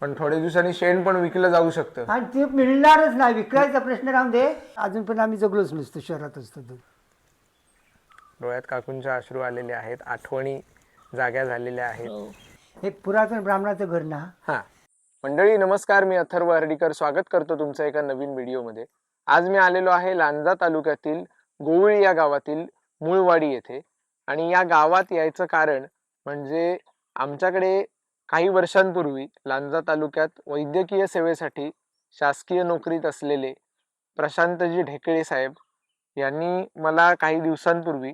पण थोड्या दिवसांनी शेण पण विकलं जाऊ शकतं. आणि ते मिळणारच नाही, विकायचा प्रश्न राहून दे. अजून पण आम्ही जगलोच नसतो, शहरात असतो तो. डोळ्यात काकूंचे अश्रू आलेले आहेत, आठवणी जाग्या झालेल्या आहेत. हे पुरातन ब्राह्मणाचं घर ना. हा मंडळी नमस्कार, मी अथर्व हर्डीकर स्वागत करतो तुमचं एका नवीन व्हिडिओमध्ये. आज मी आलेलो आहे लांजा तालुक्यातील गोवळी या गावातील मुळवाडी येथे. आणि या गावात यायचं कारण म्हणजे आमच्याकडे काही वर्षांपूर्वी लांजा तालुक्यात वैद्यकीय सेवेसाठी शासकीय नोकरीत असलेले प्रशांतजी ढेकळे साहेब यांनी मला काही दिवसांपूर्वी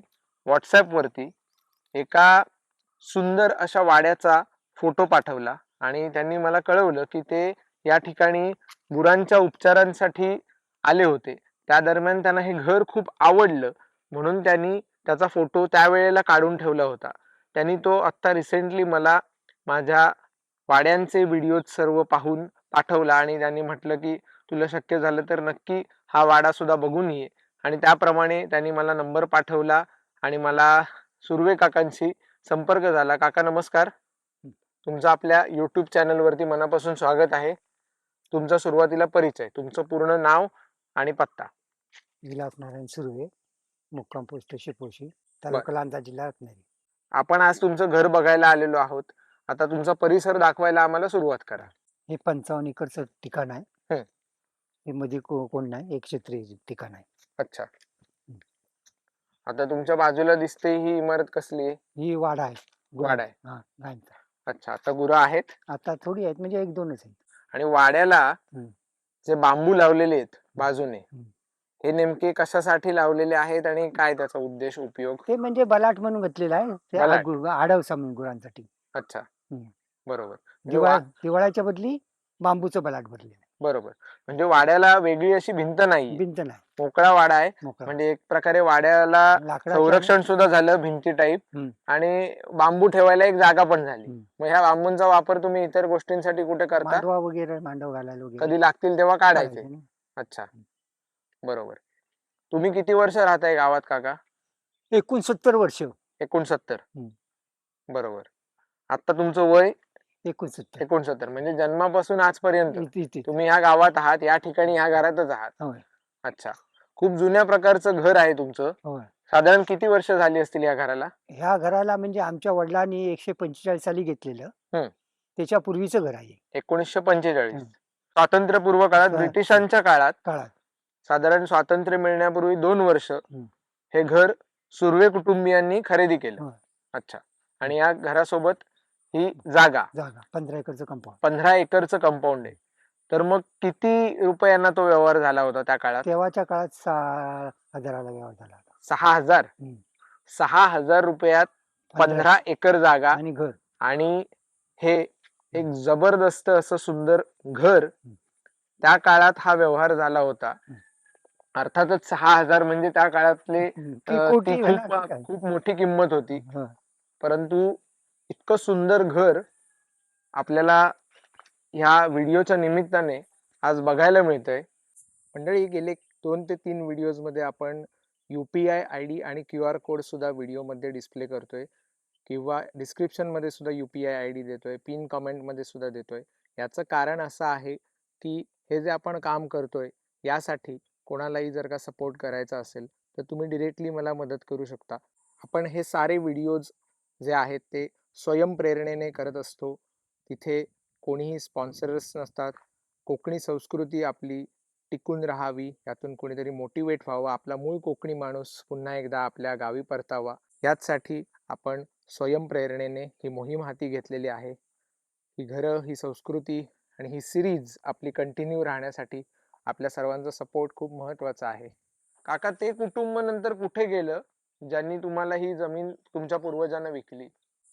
व्हॉट्सॲपवरती एका सुंदर अशा वाड्याचा फोटो पाठवला आणि त्यांनी मला कळवलं की ते या ठिकाणी गुरांच्या उपचारांसाठी आले होते. त्या दरम्यान त्यांना हे घर खूप आवडलं, म्हणून त्यांनी त्याचा फोटो त्यावेळेला काढून ठेवला होता. त्यांनी तो आत्ता रिसेंटली मला माझ्या वाड्यांचे व्हिडिओ सर्व पाहून पाठवला आणि त्यांनी म्हटलं की तुला शक्य झालं तर नक्की हा वाडा सुद्धा बघून ये. आणि त्याप्रमाणे त्यांनी मला नंबर पाठवला आणि मला सुर्वे काकांशी संपर्क झाला. काका नमस्कार, तुमचं आपल्या यूट्यूब चॅनलवरती मनापासून स्वागत आहे. तुमचा सुरुवातीला परिचय, तुमचं पूर्ण नाव आणि पत्ता. विलास नारायण सुर्वे, मुक्काम पोस्ट शिपोशी, तालुका लांजा, जिल्हा रत्नागिरी. आपण आज तुमचं घर बघायला आलेलो आहोत. आता तुमचा परिसर दाखवायला आम्हाला सुरुवात करा. हे 55 एकरचं ठिकाण आहे. हम्म. हे मध्ये कोण नाही, एक क्षेत्रीय ठिकाण आहे. अच्छा, आता तुमच्या बाजूला दिसते ही इमारत कसली आहे? ही वाडा आहे. वाडा आहे. हा, गायचा. अच्छा, आता गुरं आहेत आता थोडी आहेत, म्हणजे 1-2च आहेत. आणि वाड्याला हम्म. जे बांबू लावलेले आहेत बाजूने, हम्म. हे नेमके कशासाठी लावलेले आहेत आणि काय त्याचा उद्देश उपयोग? ते म्हणजे बलाट म्हणून घातलेलं आहे, ते बलाट. आडवसा म्हणून गुरांसाठी. अच्छा, हम्म. बरोबर. म्हणजे दिवाळाच्या बदली बांबूचं बलाट भरलेलं आहे. बरोबर, म्हणजे वाड्याला वेगळी अशी भिंत नाही, भिंत नाही, मोकळा वाडा आहे. मोकळा. म्हणजे एक प्रकारे वाड्याला लाकडाच्या- संरक्षण सुद्धा झालं भिंती टाईप, हम्म. आणि बांबू ठेवायला एक जागा पण झाली. हम्म. मग ह्या बांबूंचा वापर तुम्ही इतर गोष्टींसाठी कुठे करता? मांडवा वगैरे, मांडव घालायला वगैरे कधी लागतील तेव्हा काढायचे. काढायचे ना. अच्छा, बरोबर. तुम्ही किती वर्ष राहताय गावात काका? 69 वर्ष. 69. हम्म. बरोबर. आता तुमचं वय 69. 69, म्हणजे जन्मापासून आजपर्यंत इथे. तुम्ही ह्या गावात आहात, या ठिकाणी ह्या घरातच आहात. होय, अच्छा, खूप जुन्या प्रकारचं घर आहे तुमचं. होय. साधारण किती वर्ष झाली असतील या घराला? ह्या घराला म्हणजे आमच्या वडिलांनी 145 साली घेतलेलं. हम्म. त्याच्या पूर्वीचं घर आहे. 1945. हम्म. स्वातंत्र्यपूर्व काळात, हा. ब्रिटिशांच्या काळात, काळात. साधारण स्वातंत्र्य मिळण्यापूर्वी 2 वर्ष हे घर सुर्वे कुटुंबियांनी खरेदी केलं. होय. अच्छा, आणि या घरासोबत ही जागा 15 एकरचं कंपाऊंड. 15 एकरचं कंपाऊंड आहे. तर मग किती रुपयांना तो व्यवहार झाला होता त्या काळात? तेव्हाच्या काळात 6,000ला व्यवहार झाला होता. 6,000. हम्म. 6,000 रुपयात 15 एकर जागा आणि घर. आणि हे एक जबरदस्त असं सुंदर घर. त्या काळात हा व्यवहार झाला होता. अर्थातच 6,000 म्हणजे त्या काळातले ती कोटी ती होणार काय? खूप मोठी किंमत होती. होय. परंतु इतकं सुंदर घर आपल्याला ह्या व्हिडिओच्या निमित्ताने आज बघायला मिळतंय. मंडळी, गेले 2 ते 3 व्हिडिओज मध्ये आपण UPI ID आणि QR कोड सुद्धा व्हिडिओमध्ये डिस्प्ले करतोय, किंवा डिस्क्रिप्शन मध्ये सुद्धा UPI ID देतोय, पिन कमेंट मध्ये सुद्धा देतोय. याचं कारण असं आहे की हे जे आपण काम करतोय यासाठी कोणालाही जर का सपोर्ट करायचा असेल तर तुम्ही डिरेक्टली मला मदत करू शकता. आपण हे सारे व्हिडिओज जे आहेत ते स्वयंप्रेरणेने करत असतो. तिथे कोणीही स्पॉन्सर्स नसतात. कोकणी संस्कृती आपली टिकून राहावी, यातून कोणीतरी मोटिवेट व्हावं, आपला मूळ कोकणी माणूस पुन्हा एकदा आपल्या गावी परतावा, याचसाठी आपण स्वयंप्रेरणेने ही मोहीम हाती घेतलेली आहे. ही घरं, ही संस्कृती आणि ही सिरीज आपली कंटिन्यू राहण्यासाठी आपल्या सर्वांचा सपोर्ट खूप महत्वाचा आहे. काका, ते कुटुंब नंतर कुठे गेलं ज्यांनी तुम्हाला ही जमीन तुमच्या पूर्वजांना विकली?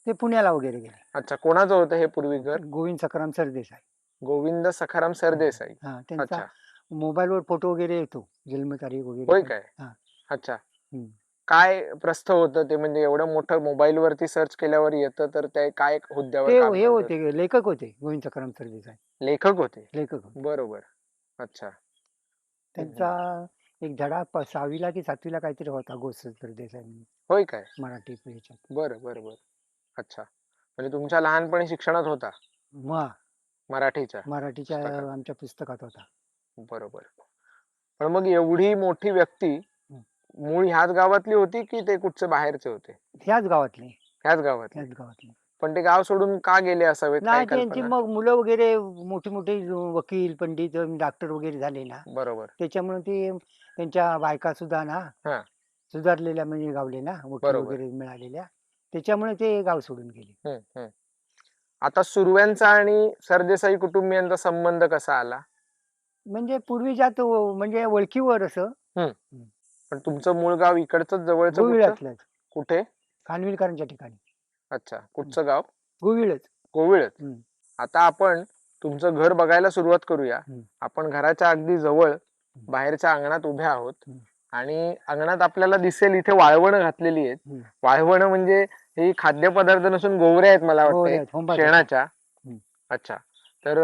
ते पुण्याला वगैरे गेले. अच्छा, कोणाचं होतं हे पूर्वी घर? गोविंद सखाराम सरदेसाई. गोविंद सखाराम सरदेसाई. हा, त्यांचा अच्छा, मोबाईलवर फोटो वगैरे येतो, जन्मतारीख वगैरे. होय काय? हा. अच्छा, हम्म. काय प्रस्थ होतं ते? म्हणजे एवढं मोठं मोबाईल वरती सर्च केल्यावर येतं, तर ते काय हुद्द्यावर ते काम हे करत होते, लेखक होते, गोविंद सखाराम सरदेसाई. लेखक होते. लेखक होते. बरोबर. अच्छा, त्यांचा एक धडा 6वीला की 7वीला काहीतरी होता, गोविंद सरदेसाई म्हणून, होय काय? मराठी ह्याच्यात. बरं बरं बरं. अच्छा, म्हणजे तुमच्या लहानपणी शिक्षणात होता? मग मराठीच्या मराठीच्या पुस्तकात. आमच्या पुस्तकात होता. बरोबर. पण मग एवढी मोठी व्यक्ती हं. मूळ ह्याच गावातली होती की ते कुठचे बाहेरचे होते? ह्याच गावातले, ह्याच गावातले. ह्याच गावातले. पण ते गाव सोडून का गेले असावेत, काही नाही त्यांची कल्पना? मग मुलं वगैरे मोठी-मोठी वकील, पंडित, डॉक्टर वगैरे झाले ना, बरोबर. त्याच्यामुळे ते त्यांच्या बायका सुद्धा ना हा. सुधारलेल्या म्हणजे गावले ना, वकील बरोबर. वगैरे मिळालेल्या. त्याच्यामुळे ते गाव सोडून गेले. हम्म. आता सुर्व्यांचा आणि सरदेसाई कुटुंबियांचा संबंध कसा आला? म्हणजे पूर्वीच्यात म्हणजे ओळखीवर असं. हम्म. हं. पण तुमचं मूळ गाव इकडचंच, जवळचं कुठचं? गोविळातलंच. कुठे? खानविलकरांच्या ठिकाणी. अच्छा, हं. कुठचं गाव? गोविळच. कोविळच. हं, आता आपण तुमचं घर बघायला सुरुवात करूया. हं, आपण घराच्या अगदी जवळ हं, बाहेरच्या अंगणात उभे आहोत हं, आणि अंगणात आपल्याला दिसेल इथे वाळवणं घातलेली आहेत. हं. वाळवणं म्हणजे ही खाद्यपदार्थ नसून गोवऱ्या आहेत मला वाटते, गोवऱ्या आहेत, होंबाच्या. शेणाच्या. हं. अच्छा. तर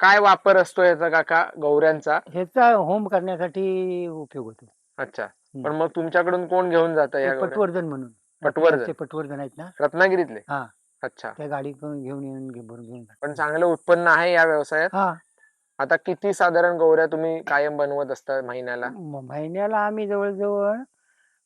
काय वापर असतो याचा काका गौऱ्यांचा? ह्याचा होम करण्यासाठी उपयोग होतो. अच्छा. हं. पण मग तुमच्याकडून कोण घेऊन जातं या गौऱ्या? पटवर्धन म्हणून. पटवर्धन. आपले पटवर्धन आहेत ना, रत्नागिरीतले? हां. अच्छा. त्या गाडी घेऊन येऊन भरून घेऊन पण जातात. चांगलं उत्पन्न आहे या व्यवसायात? हां. आता किती साधारण गौऱ्या तुम्ही कायम बनवत असता महिन्याला? महिन्याला आम्ही जवळ-जवळ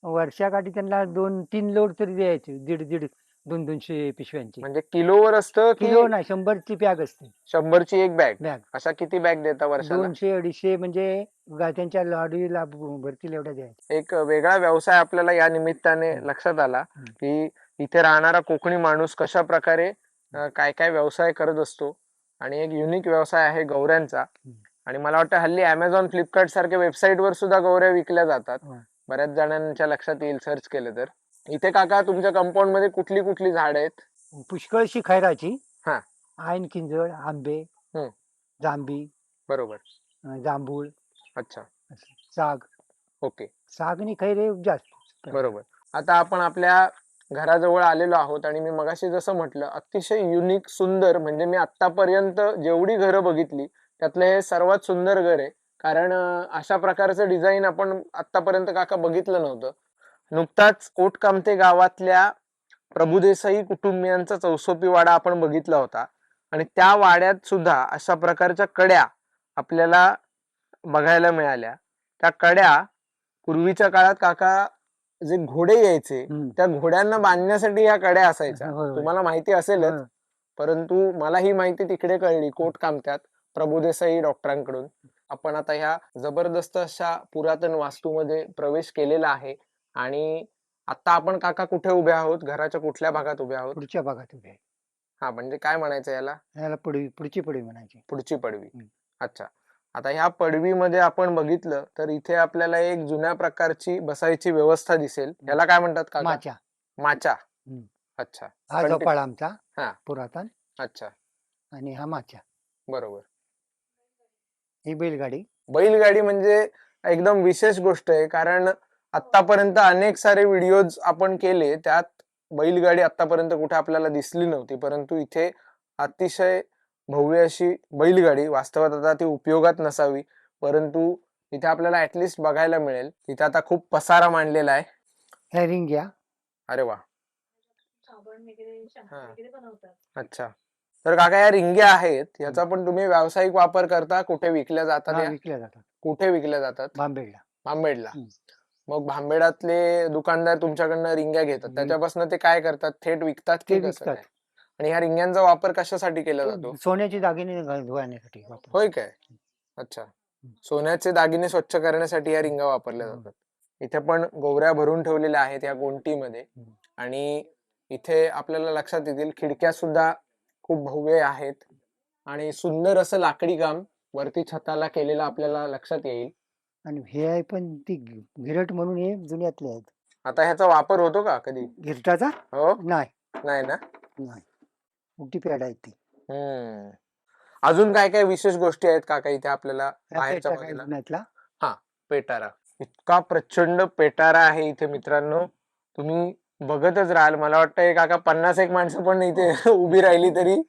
वर्षाकाठी त्यांना 2-3 लोड तरी द्यायचे. दीड-दीड 200-200 पिशव्यांची. म्हणजे किलोवर असतं की किलो नाही 100ची बॅग असते. 100ची एक बॅग? बॅग. अशा किती बॅग देता वर्षाला? 200-250 म्हणजे त्यांच्या लाडीला भरतील एवढ्या द्यायच्या. एक वेगळा व्यवसाय आपल्याला या निमित्ताने हं, लक्षात आला हं, की इथे राहणारा कोकणी माणूस कशा प्रकारे हं, काय काय व्यवसाय करत असतो, आणि एक युनिक व्यवसाय आहे गौऱ्यांचा. हं. आणि मला वाटतं हल्ली Amazon, फ्लिपकार्ट सारख्या वेबसाईट वर सुद्धा गौऱ्या विकल्या जातात. हं. बऱ्याच जणांच्या लक्षात येईल सर्च केलं तर. इथे काका तुमच्या कंपाऊंड मध्ये कुठली कुठली झाड आहेत? पुष्कळशी खैराची, हा. ऐन किंजळ, आंबे, हम्म. जांभी, बरोबर. जांभूळ, अच्छा. असं. साग. ओके. साग आणि खैरे जास्त. बरोबर. आता आपण आपल्या घराजवळ आलेलो आहोत आणि मी मगाशी जसं म्हटलं, अतिशय युनिक, सुंदर, म्हणजे मी आतापर्यंत जेवढी घरं बघितली त्यातलं हे सर्वात सुंदर घर आहे. कारण अशा प्रकारचं डिझाईन आपण आतापर्यंत काका बघितलं नव्हतं. नुकताच कोटकामते गावातल्या प्रभुदेसाई कुटुंबियांचा चौसोपी वाडा आपण बघितला होता आणि त्या वाड्यात सुद्धा अशा प्रकारच्या कड्या आपल्याला बघायला मिळाल्या. त्या कड्या पूर्वीच्या काळात काका जे घोडे यायचे हं. त्या घोड्यांना बांधण्यासाठी या कड्या असायच्या. होय, होय. तुम्हाला माहिती असेलच, हं. परंतु मला ही माहिती तिकडे कळली कोटकामत्यात प्रभुदेसाई डॉक्टरांकडून. आपण आता ह्या जबरदस्त अशा पुरातन वास्तूमध्ये प्रवेश केलेला आहे. आणि आता आपण काका कुठे उभे आहोत? घराच्या कुठल्या भागात उभे आहोत? पुढच्या भागात उभे आहे. हा, म्हणजे काय म्हणायचं याला? याला पुढची पडवी म्हणायची. पुढची पडवी. हं. अच्छा. आता ह्या पडवीमध्ये आपण बघितलं तर इथे आपल्याला एक जुन्या प्रकारची बसायची व्यवस्था दिसेल. याला काय म्हणतात काका? माच्या. माचा. हं. अच्छा. हा झोपाळा आमचा हा. पुरातन, अच्छा. आणि हा माच्या. बरोबर. ही बैलगाडी. बैलगाडी म्हणजे एकदम विशेष गोष्ट आहे, कारण आतापर्यंत अनेक सारे व्हिडिओज आपण केले, त्यात बैलगाडी आतापर्यंत कुठे आपल्याला दिसली नव्हती, परंतु इथे अतिशय भव्य अशी बैलगाडी, वास्तवात आता ती उपयोगात नसावी परंतु इथे आपल्याला ऍटलिस्ट बघायला मिळेल. इथे आता खूप पसारा मांडलेला आहे. ह्या रिंग्या. अरे वा. अच्छा. तर काका या रिंग्या आहेत, याचा पण तुम्ही व्यावसायिक वापर करता? कुठे विकल्या जातात? या विकल्या जातात कुठे विकल्या जातात? भांबेडला. भांबेडला. हं. मग भांबेडातले दुकानदार तुमच्याकडनं रिंग्या घेतात, त्याच्यापासून ते काय करतात? थेट विकतात ते की कसं विकतात. काय? आणि ह्या रिंग्यांचा वापर कशासाठी केला जातो? सोन्याचे दागिने धुवायसाठी वापरतात. होय काय? अच्छा. सोन्याचे दागिने स्वच्छ करण्यासाठी या रिंगा वापरल्या जातात. इथे पण गोवऱ्या भरून ठेवलेल्या आहेत या गोंटीमध्ये. आणि इथे आपल्याला लक्षात येतील खिडक्या सुद्धा खूप भव्य आहेत आणि सुंदर असं लाकडी काम वरती छताला केलेलं आपल्याला लक्षात येईल. आणि हे आहे पण ती गिरट म्हणून हे जुन्यातले आहेत. आता ह्याचा वापर होतो का कधी? गिरटाचा हो. नाही. नाही ना? नाही. मोठी पॅड आहे ती. अजून काय काय विशेष गोष्टी आहेत काका इथे आपल्याला बाहेरच्या पेटा काय बाजूला? जुन्यातला. हा, पेटारा. इतका प्रचंड पेटारा आहे इथे मित्रांनो, तुम्ही बघतच राहाल. मला वाटतं काका 50 माणसं पण इथे उभी राहिली तरी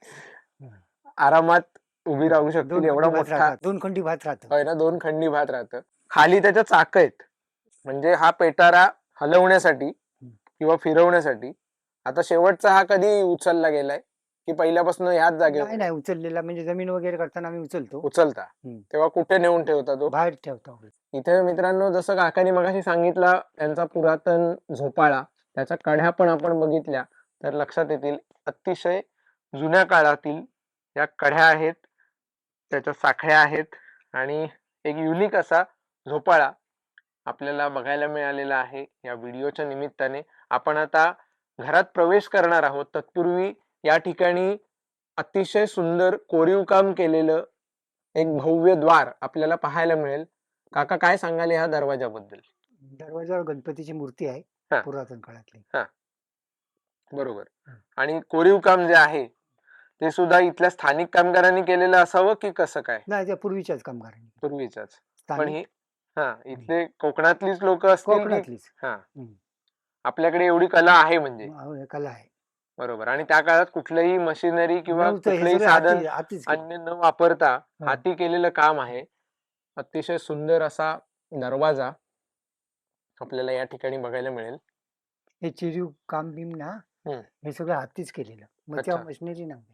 आरामात उभी राहू शकतील, एवढा मोठा. 2 खंडी भात राहतं. होय ना, 2 खंडी भात राहतं. खाली त्याच्या चाक आहेत, म्हणजे हा पेटारा हलवण्यासाठी किंवा फिरवण्यासाठी. आता शेवटचा हा कधी उचलला गेलाय? की पहिल्यापासून ह्याच जागेवर नाही नाही उचललेला, म्हणजे जमीन वगैरे करताना आम्ही उचलतो, उचलता? तेव्हा कुठे नेऊन ठेवता तो? बाहेर ठेवतो. इथे मित्रांनो, जसं काकांनी मगाशी सांगितलं, त्यांचा पुरातन झोपाळा, त्याच्या कढ्या पण आपण बघितल्या तर लक्षात येतील. अतिशय जुन्या काळातील या कढ्या आहेत, त्याच्या साखळ्या आहेत आणि एक युनिक असा झोपाळा आपल्याला बघायला मिळालेला आहे या व्हिडिओच्या निमित्ताने. आपण आता घरात प्रवेश करणार आहोत. तत्पूर्वी या ठिकाणी अतिशय सुंदर कोरीव काम केलेलं एक भव्य द्वार आपल्याला पाहायला मिळेल. काका, काय सांगाल ह्या दरवाजाबद्दल? दरवाजावर गणपतीची मूर्ती आहे, हा. पुरातन काळातली. बरोबर. आणि कोरीव काम जे आहे ते सुद्धा इथल्या स्थानिक कामगारांनी केलेलं असावं की कसं काय? नाही, त्या पूर्वीच्याच कामगारांनी. पूर्वीच्याच. पण स्थानिक ही इथले कोकणातलीच लोक असतील की? कोकणातलीच. आपल्याकडे एवढी कला आहे म्हणजे? कला आहे. बरोबर. आणि त्या काळात कुठलंही मशिनरी किंवा नव्हतं, हे कुठलंही सगळं साधन हातीच केलं. अन्य न वापरता हा. हाती केलेलं काम आहे. अतिशय सुंदर असा दरवाजा आपल्याला या ठिकाणी बघायला मिळेल. हे चिरीव काम बीम ना, हे सगळं हातीच केलेलं. मग त्या अच्छा. मशिनरी नव्हत्या,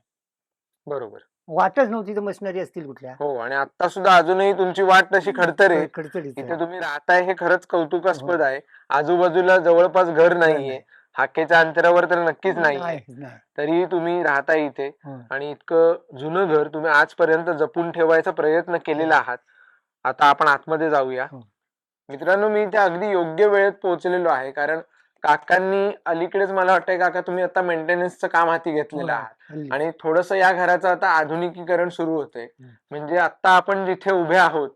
बरोबर. वाटच नव्हती तर मशिनरी असतील कुठल्या. हो, आणि आता सुद्धा अजूनही तुमची वाट तशी खडतरे. खडतरीच इथे आहे. तुम्ही राहताय हे खरंच कौतुकास्पद आहे. आजूबाजूला जवळपास घर नाहीये, हाकेच्या अंतरावर तर नक्कीच नाहीये, नाही. तरीही तुम्ही राहताय इथे. हो. आणि इतकं जुनं घर तुम्ही आजपर्यंत जपून ठेवायचा प्रयत्न केलेला आहात. आता आपण आतमध्ये जाऊया. हो. मित्रांनो, मी इथे अगदी योग्य वेळेत पोहोचलेलो आहे, कारण काकांनी अलीकडेच, मला वाटतंय काका तुम्ही आता मेंटेनन्सचं काम हाती घेतलेलं आहात हल्ली. आणि थोडंसं या घराचं आता आधुनिकीकरण सुरू होतंय. म्हणजे आता आपण जिथे उभे आहोत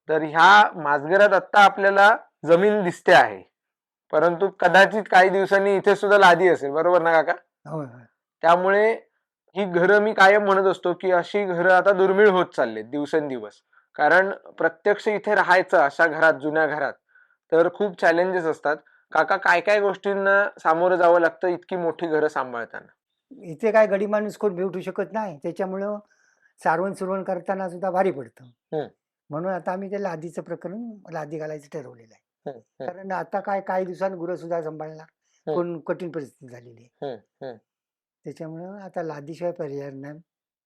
तर ह्या माझघरात आता आपल्याला जमीन दिसते आहे, परंतु कदाचित काही दिवसांनी इथे सुद्धा लादी असेल. बरोबर ना काका? होय. त्यामुळे ही घरं, मी कायम म्हणत असतो की अशी घरं आता दुर्मिळ होत चाललेत दिवसेंदिवस. कारण प्रत्यक्ष इथे राहायचं अशा घरात, जुन्या घरात, तर खूप चॅलेंजेस असतात. काका, काय काय गोष्टींना सामोरं जावं लागतं इतकी मोठी घरं सांभाळताना? इथे काय गडी माणूस कोण भेटू शकत नाही, त्याच्यामुळं सारवण सुरवण करताना सुद्धा भारी पडतं. म्हणून आता आम्ही ते लादीचं प्रकरण, लादी घालायचं ठरवलेलं आहे. कारण आता काही दिवसांनी गुरं सुद्धा सांभाळणार, कोण कठीण परिस्थिती झालेली आहे. त्याच्यामुळं आता लादीशिवाय पर्याय नाही.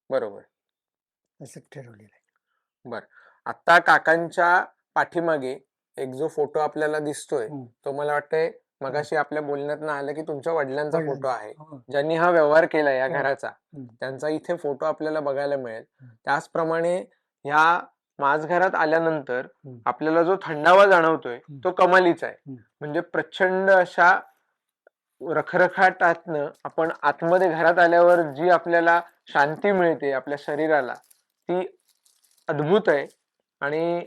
बरोबर. असं ठरवलेलं आहे. बर. आता काकांच्या पाठीमागे एक जो फोटो आपल्याला दिसतोय तो मला वाटतंय मगाशी आपल्या बोलण्यातनं आलं की तुमच्या वडिलांचा फोटो आहे. ज्यांनी हा व्यवहार केला या घराचा, त्यांचा इथे फोटो आपल्याला बघायला मिळेल. त्याचप्रमाणे ह्या माझघरात आल्यानंतर आपल्याला जो थंडावा जाणवतोय तो कमालीचा आहे. म्हणजे प्रचंड अशा रखरखाटातनं आपण आतमध्ये घरात आल्यावर जी आपल्याला शांती मिळते आपल्या शरीराला, ती अद्भुत आहे. आणि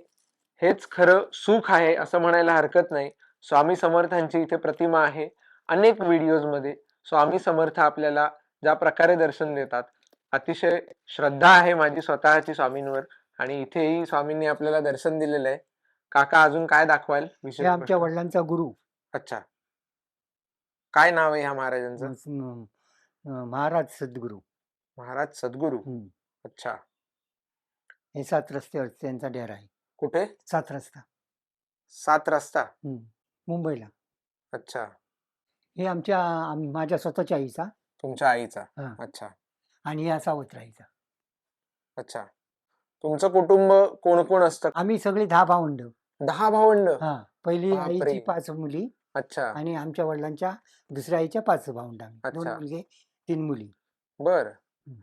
हेच खरं सुख आहे असं म्हणायला हरकत नाही. स्वामी समर्थांची इथे प्रतिमा आहे. अनेक व्हिडिओज मध्ये स्वामी समर्थ आपल्याला ज्या प्रकारे दर्शन देतात, अतिशय श्रद्धा आहे माझी स्वतःची स्वामींवर, आणि इथेही स्वामींनी आपल्याला दर्शन दिलेलं आहे. काका, अजून काय दाखवाल विशेष? आमच्या वडिलांचा गुरु. अच्छा, काय नाव आहे ह्या महाराजांचं? महाराज सद्गुरू. महाराज सद्गुरू. अच्छा. हे 7 रस्त्यावर त्यांचा डेरा आहे. कुठे? 7 रस्ता. 7 रस्ता? मुंबईला. अच्छा. हे माझ्या स्वतःच्या आईचा. तुमच्या आईचा? अच्छा. आणि या सावत्राईचा. अच्छा. तुमचं कुटुंब कोण कोण असतं? आम्ही सगळे 10 भावंड. 10 भावंड? पहिली आईची 5 मुली. अच्छा. आणि आमच्या वडिलांच्या दुसऱ्या आईच्या 5 भावंड. 2 मुलगे 3 मुली. बर.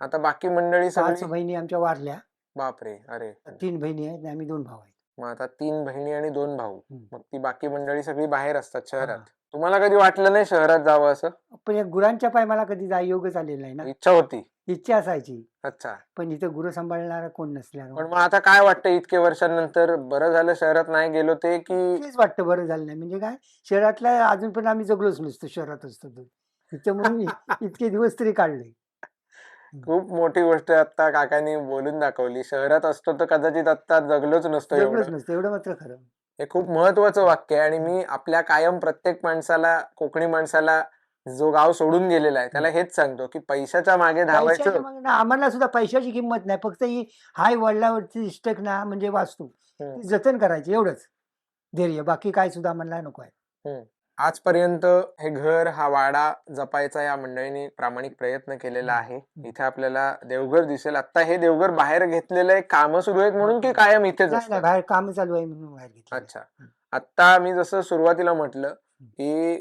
आता बाकी मंडळी 5 बहिणी आमच्या वारल्या. बापरे. अरे. 3 बहिणी आहेत आणि आम्ही 2 भाऊ आहेत. मग आता 3 बहिणी आणि 2 भाऊ. मग ती बाकी मंडळी सगळी बाहेर असतात शहरात. तुम्हाला कधी वाटलं नाही शहरात जावं असं? पण या गुरांच्या पाय मला कधी योगच आलेला नाही ना. इच्छा होती? इच्छा असायची. अच्छा. पण इथं गुरं सांभाळणारा कोण नसल्यावर. पण मग आता काय वाटतं इतके वर्षांनंतर, बरं झालं शहरात नाही गेलो ते, की तेच वाटतं बरं झालं नाही. म्हणजे काय, शहरातला अजून पण आम्ही जगलोच नसतो शहरात असतो तर. त्याच्यामुळे इतके दिवस तरी काढले. खूप मोठी गोष्ट आता काकांनी बोलून दाखवली. शहरात असतो तर कदाचित आता जगलोच नसतो. एवढं मात्र खरं. हे खूप महत्वाचं वाक्य आहे. आणि मी आपल्या कायम प्रत्येक माणसाला, कोकणी माणसाला जो गाव सोडून गेलेला आहे त्याला हेच सांगतो की पैशाच्या मागे धावायचं. आम्हाला सुद्धा पैशाची किंमत नाही, फक्त ही हाय वडिलावरची इष्टक ना, म्हणजे वास्तू जतन करायची, एवढंच ध्येय. बाकी काय सुद्धा आम्हाला नको आहे. आजपर्यंत हे घर हा वाडा जपायचा या मंडळींनी प्रामाणिक प्रयत्न केलेला आहे. इथे आपल्याला देवघर दिसेल. आता हे देवघर बाहेर घेतलेलं आहे, कामं सुरू आहेत म्हणून की कायम इथेच नाही नाही, असतं? बाहेर काम चालू आहे म्हणून बाहेर घेतलं. अच्छा. आता मी जसं सुरुवातीला म्हटलं की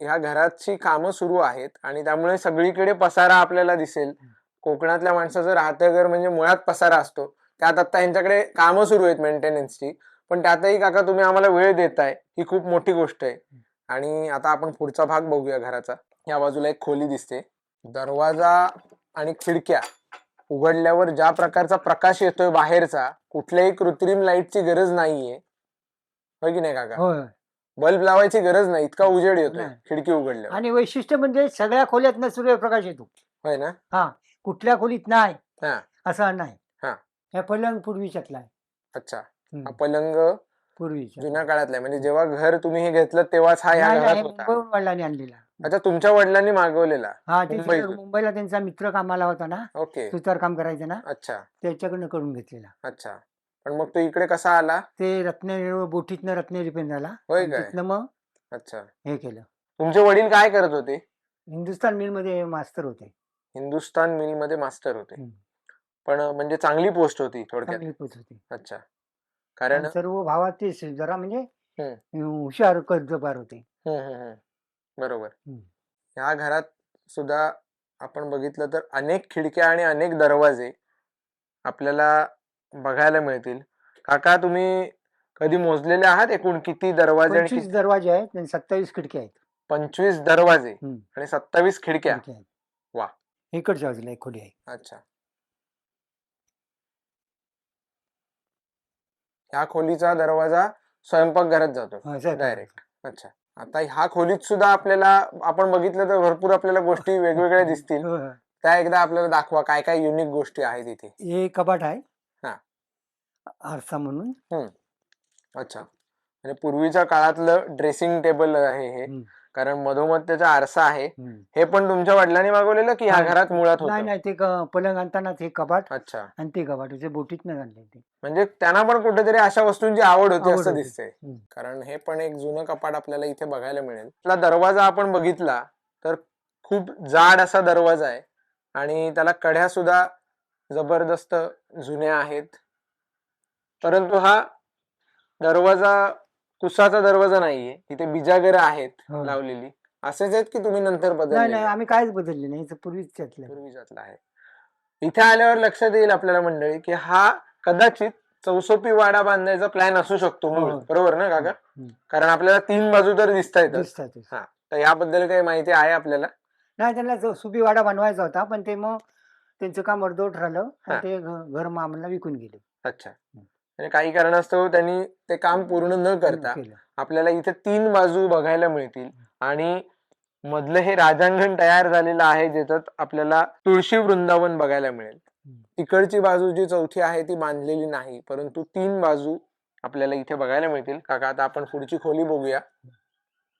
ह्या घराची कामं सुरू आहेत आणि त्यामुळे सगळीकडे पसारा आपल्याला दिसेल. कोकणातल्या माणसाचं राहतं घर म्हणजे मुळात पसारा असतो. त्यात आता यांच्याकडे कामं सुरू आहेत मेंटेनन्सची, पण त्यातही काका तुम्ही आम्हाला वेळ देताय, ही खूप मोठी गोष्ट आहे. आणि आता आपण पुढचा भाग बघूया घराचा. या बाजूला एक खोली दिसते. दरवाजा आणि खिडक्या उघडल्यावर ज्या प्रकारचा प्रकाश येतोय बाहेरचा, कुठल्याही कृत्रिम लाईटची गरज नाहीये, होय की नाही काका? होय. बल्ब लावायची गरज नाही, इतका उजेड येतोय नाही. खिडकी उघडल्यावर. आणि वैशिष्ट्य म्हणजे सगळ्या खोल्यातनं सूर्यप्रकाश येतो. होय ना? हा, कुठल्या खोलीत नाही हा. असं नाही. हा. हे पलंग पूर्वीच्यातला आहे. अच्छा. हम्म. हा पलंग पूर्वीचा. जुन्या काळातला आहे, म्हणजे जेव्हा घर तुम्ही हे घेतलं तेव्हाच हा या नाही नाही, घरात हे होता? मुंबईहून वडिलांनी आणलेला. अच्छा, तुमच्या वडिलांनी मागवलेला? हा, ते मुंबईतून? मुंबईला त्यांचा मित्र कामाला होता ना, ओके. सुतार काम करायचं ना, अच्छा त्याच्याकडनं करून घेतलेला. अच्छा. पण मग तो इकडे कसा आला? ते रत्नागिरी बोटीतनं रत्नागिरी पेन झाला होय आणि काय? तिथनं मग अच्छा. हे केलं. तुमचे वडील काय करत होते? हिंदुस्थान मिल मध्ये मास्तर होते. हिंदुस्थान मिल मध्ये मास्टर होते. हम्म. पण म्हणजे चांगली पोस्ट होती थोडक्यात. चांगली पोच होती. अच्छा. कारण आणि सर्व भावात ते जरा म्हणजे हम्म. हुशार कर्जबार होते. बरोबर. हम्म. ह्या घरात सुद्धा आपण बघितलं तर अनेक खिडक्या आणि अनेक दरवाजे आपल्याला बघायला मिळतील. काका, तुम्ही कधी मोजलेले आहात एकूण किती दरवाजे आणि 25 दरवाजे आहेत आणि 27 खिडक्या आहेत. 25 दरवाजे हम्म. आणि 27 खिडक्या? खिडक्या आहेत. वा. इकडच्या बाजूला एक खोली आहे. अच्छा. ह्या खोलीचा दरवाजा स्वयंपाकघरात जातो हा, साहेब. डायरेक्ट? अच्छा. आता ह्या खोलीत सुद्धा आपल्याला आपण बघितलं तर भरपूर आपल्याला गोष्टी वेगवेगळ्या दिसतील. हो, हो. त्या एकदा आपल्याला दाखवा, काय काय युनिक गोष्टी आहेत इथे. हे कपाट आहे. हा. आरसा म्हणून. अच्छा. म्हणजे पूर्वीच्या काळातलं ड्रेसिंग टेबल आहे हे, हम्म. कारण मधोमध त्याचा आरसा आहे. हम्म. हे पण तुमच्या वडिलांनी मागवलेलं की ह्या नाही, घरात मुळात नाही होतं? नाही, ते पलंग आणताना ते कपाट अच्छा. आणि ते कपाट ते बोटीतनं आणले ते. म्हणजे त्यांना पण कुठेतरी अशा वस्तूंची आवड होती आवड असं होती. दिसतंय. हम्म. कारण हे पण एक जुनं कपाट आपल्याला इथे बघायला मिळेल. आपला दरवाजा आपण बघितला तर खूप जाड असा दरवाजा आहे आणि त्याला कड्या सुद्धा जबरदस्त जुन्या आहेत. परंतु हा दरवाजा कुसाचा दरवाजा नाहीये, इथे बिजागरं आहेत हो. लावलेली. असेच आहेत की तुम्ही नंतर नाही बदलले? नाही, आम्ही काहीच बदलले नाही. हे पूर्वीच्यातलं. पूर्वीच्यातला आहे. इथे आल्यावर लक्षात येईल आपल्याला मंडळी की हा कदाचित चौसोपी वाडा बांधायचा प्लॅन असू शकतो मूळ, हो. बरोबर ना काका? हम्म. कारण आपल्याला 3 बाजू तर दिसतायतच. दिसतात. हा, तर याबद्दल काही माहिती आहे आपल्याला? नाही, त्यांना सुबी वाडा बनवायचा होता, पण ते मग त्यांचं काम अर्धवट राहिलं हा. आणि ते घर मामाला विकून गेले. अच्छा. म्हणजे काही कारणास्तव त्यांनी ते काम पूर्ण न करता केलं. आपल्याला इथे 3 बाजू बघायला मिळतील आणि मधलं हे राजांगण तयार झालेलं आहे, ज्याच्यात आपल्याला तुळशी वृंदावन बघायला मिळेल. तिकडची बाजू जी चौथी आहे ती बांधलेली नाही, परंतु 3 बाजू आपल्याला इथे बघायला मिळतील. काका, आता आपण पुढची खोली बघूया.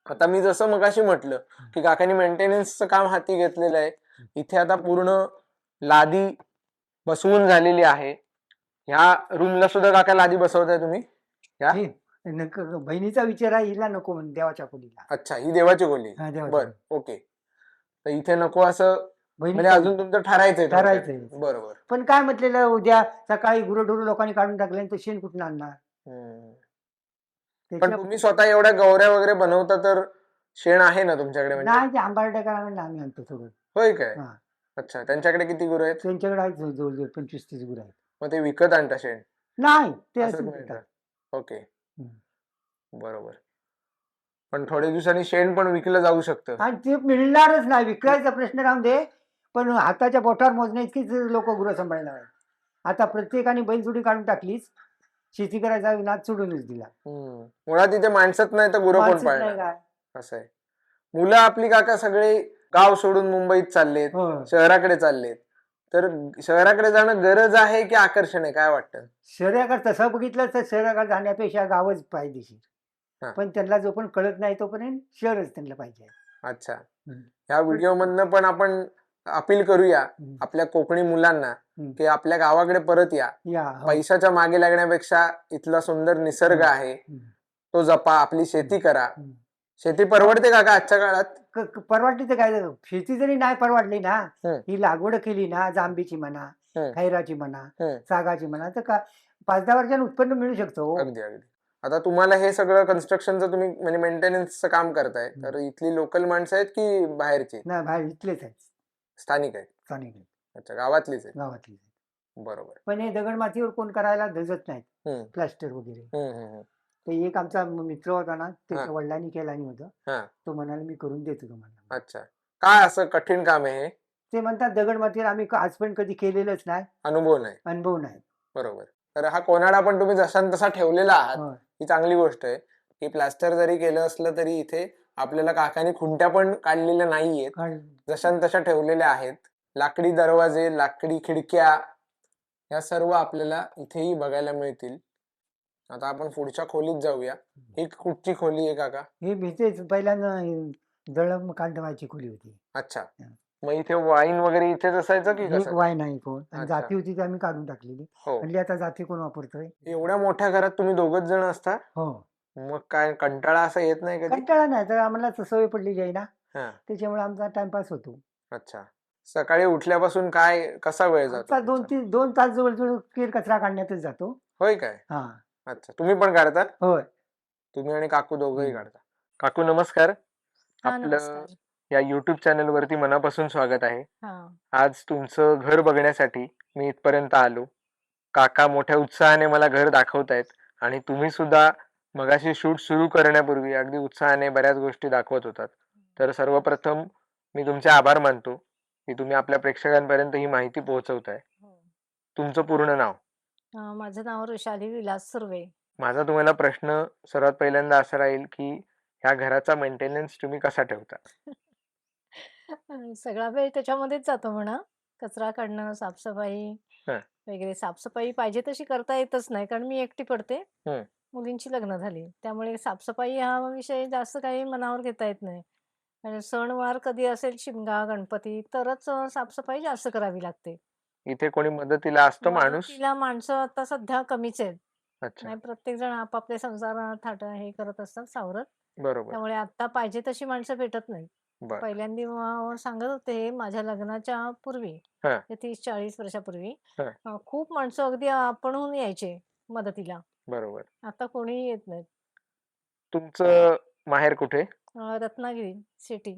आता मी जसं मगाशी म्हटलं की काकांनी मेंटेनन्सचं काम हाती घेतलेलं आहे. इथे आता पूर्ण लादी बसवून झालेली आहे. ह्या रूमला सुद्धा काका लादी बसवताय तुम्ही? बहिणीचा विचार आहे, हिला नको म्हणून देवाच्या खोलीला. अच्छा, ही देवाची खोली? हा, देवाची बर, खोली. ओके. तर इथे नको असं म्हणजे बहिणीचा अजून तुमचं ठरायचंय? ठरायचंय. बरोबर. पण काय म्हटलेलं, उद्या सकाळी गुरंढोरं लोकांनी काढून टाकले तर शेण कुठून आणणार? पण तुम्ही स्वतः एवढ्या गौऱ्या वगैरे बनवता तर शेण आहे ना तुमच्याकडे? म्हणजे नाही, ते आंबारड्या करायला आम्ही आणतो सगळं. होय काय? हा. अच्छा. त्यांच्याकडे किती गुरं आहेत? त्यांच्याकडे आहेत जवळजवळ 25-30 गुरं आहेत. मग ते विकत आणता शेण? नाही, ते असंच असंच मिळतं. देतात. ओके. बरोबर. पण थोड्या दिवसांनी शेण पण विकलं जाऊ शकतं. आणि ते मिळणारच नाही, विकायचा प्रश्न राहून दे, पण हाताच्या बोटावर मोजण्या इतकीच लोक गुरं सांभाळणार आहेत. आता प्रत्येकाने बैलजोडी काढून टाकलीच, शेती करायचा नाद सोडूनच दिला. मुळात इथे माणसंच नाही तर गुरं कोण माणसंच नाही पाळणार? काय. असं आहे. मुलं आपली काका सगळे गाव सोडून मुंबईत चाललेत, हो. शहराकडे चाललेत. तर शहराकडे जाणं गरज आहे की आकर्षण आहे, काय वाटतं? शहराकडे तसं बघितलं तर शहराकडे जाण्यापेक्षा गावच फायदेशीर. हा. पण त्यांना जोपर्यंत कळत नाही तोपर्यंत शहरच त्यांना पाहिजे. अच्छा. ह्या व्हिडिओ मधनं पण आपण अपील करूया आपल्या कोकणी मुलांना की आपल्या गावाकडे परत या. पैशाच्या मागे लागण्यापेक्षा इथला सुंदर निसर्ग आहे तो जपा, आपली शेती करा शेती परवडते काका आजच्या काळात? परवडली तर काय, शेती जरी नाही परवडली ना, हं. ही लागवड केली ना, जांबीची म्हणा, हं. खैराची म्हणा, हं. सागाची म्हणा, तर का 5-10 वर्षांनी उत्पन्न मिळू शकतो हो. अगदी अगदी. आता तुम्हाला हे सगळं कन्स्ट्रक्शनचं तुम्ही म्हणजे मेंटेनन्सचं काम करताय, तर इथली लोकल माणसं आहेत की बाहेरची? नाही, बाहेर इथलेच आहेत, स्थानिक आहेत? स्थानिक आहेत, अच्छा, गावातलीच आहेत. गावातलीच आहेत. बरोबर. पण हे दगड मातीवर कोण करायला धजत नाहीत, हं. प्लास्टर वगैरे. हं, हं, हं. तर एक आमचा मित्र होता ना, हां. त्याच्या वडिलांनी केलं आणि होतं. हां. तो म्हणाला मी करून देतो तुम्हाला. अच्छा. काय असं कठीण काम आहे हे? ते म्हणतात दगड मातीवर आम्ही आजपर्यंत कधी केलेलंच नाही, अनुभव नाही. अनुभव नाही. बरोबर. तर हा कोनाडा पण तुम्ही जशान तसा ठेवलेला आहात, होय. ही चांगली गोष्ट आहे, की प्लास्टर जरी केलं असलं तरी इथे आपल्याला काकांनी खुंट्या पण काढलेल्या नाहीयेत. कारण जशान तशा ठेवलेल्या आहेत. लाकडी दरवाजे, लाकडी खिडक्या या सर्व आपल्याला इथेही बघायला मिळतील. आता आपण पुढच्या खोलीत जाऊया. ही कुठची खोली आहे काका? हे भीतेच पहिल्यांदा दळण कांडवायची खोली होती. अच्छा. हं. मग इथे वाईन वगैरे इथेच असायचं की एक कसं? वाय नाही कोण, आणि अच्छा. जाती होती ती आम्ही काढून टाकलेली. हो. म्हणली आता जाती कोण वापरतोय? एवढ्या मोठ्या घरात तुम्ही दोघच जण असता? हो. मग काय कंटाळा असा येत नाही कधी? कंटाळा नाही, तर आम्हाला सवय पडलेली आहे ना, हां. त्याच्यामुळे आमचा टाइमपास होतो. अच्छा. सकाळी उठल्यापासून कसा वेळ जातो आमचा तुमचा? 2 तास जवळ-जवळ केर कचरा काढण्यातच जातो. होय काय? हां. अच्छा. तुम्ही पण काढता? होय. तुम्ही आणि काकू दोघंही हं. काढता. काकू नमस्कार. हां, आपलं नमस्कार. या YouTube चॅनलवरती मनापासून स्वागत आहे. हां. आज तुमचं घर बघण्यासाठी मी इथपर्यंत आलो. काका मोठ्या उत्साहाने मला घर दाखवतायत आणि तुम्ही सुद्धा मगाशी शूट सुरू करण्यापूर्वी अगदी उत्साहाने बऱ्याच गोष्टी दाखवत होतात. तर सर्वप्रथम मी तुमचे आभार मानतो, की तुम्ही आपल्या प्रेक्षकांपर्यंत ही माहिती पोहोचवताय. हो. तुमचं पूर्ण नाव? माझं नाव वृषाली विलास सुर्वे. माझा तुम्हाला प्रश्न सर्वात पहिल्यांदा असा राहील, की ह्या घराचा मेंटेनन्स तुम्ही कसा ठेवता? सगळा वेळ त्याच्यामध्येच जातो म्हणा. कचरा काढणं, साफसफाई हं. वगैरे. साफसफाई पाहिजे तशी करता येतच नाही, कारण मी एकटी पडते. हं. मुलींची लग्न झाली. त्यामुळे साफसफाई हा विषय जास्त काही मनावर घेता येत नाही. सणवार कधी असेल, शिमगा, गणपती, तरच साफसफाई जास्त करावी लागते. इथे कोणी मदतीला असतो माणूस? मदतीला माणसं आता सध्या कमीच आहेत. अच्छा. नाही, प्रत्येक जण आपापले संसार हे करत असतात, सावरत. बरोबर. त्यामुळे आता पाहिजे तशी माणसं भेटत नाहीत. बरं. पहिल्यांदा सांगत होते माझ्या लग्नाच्या पूर्वी, हां. ते 30-40 वर्षापूर्वी हां. खूप माणसं अगदी आपणहून यायचे मदतीला. बरोबर. आता कोणीही येत नाहीत. तुमचं माहेर कुठे? रत्नागिरी सिटी.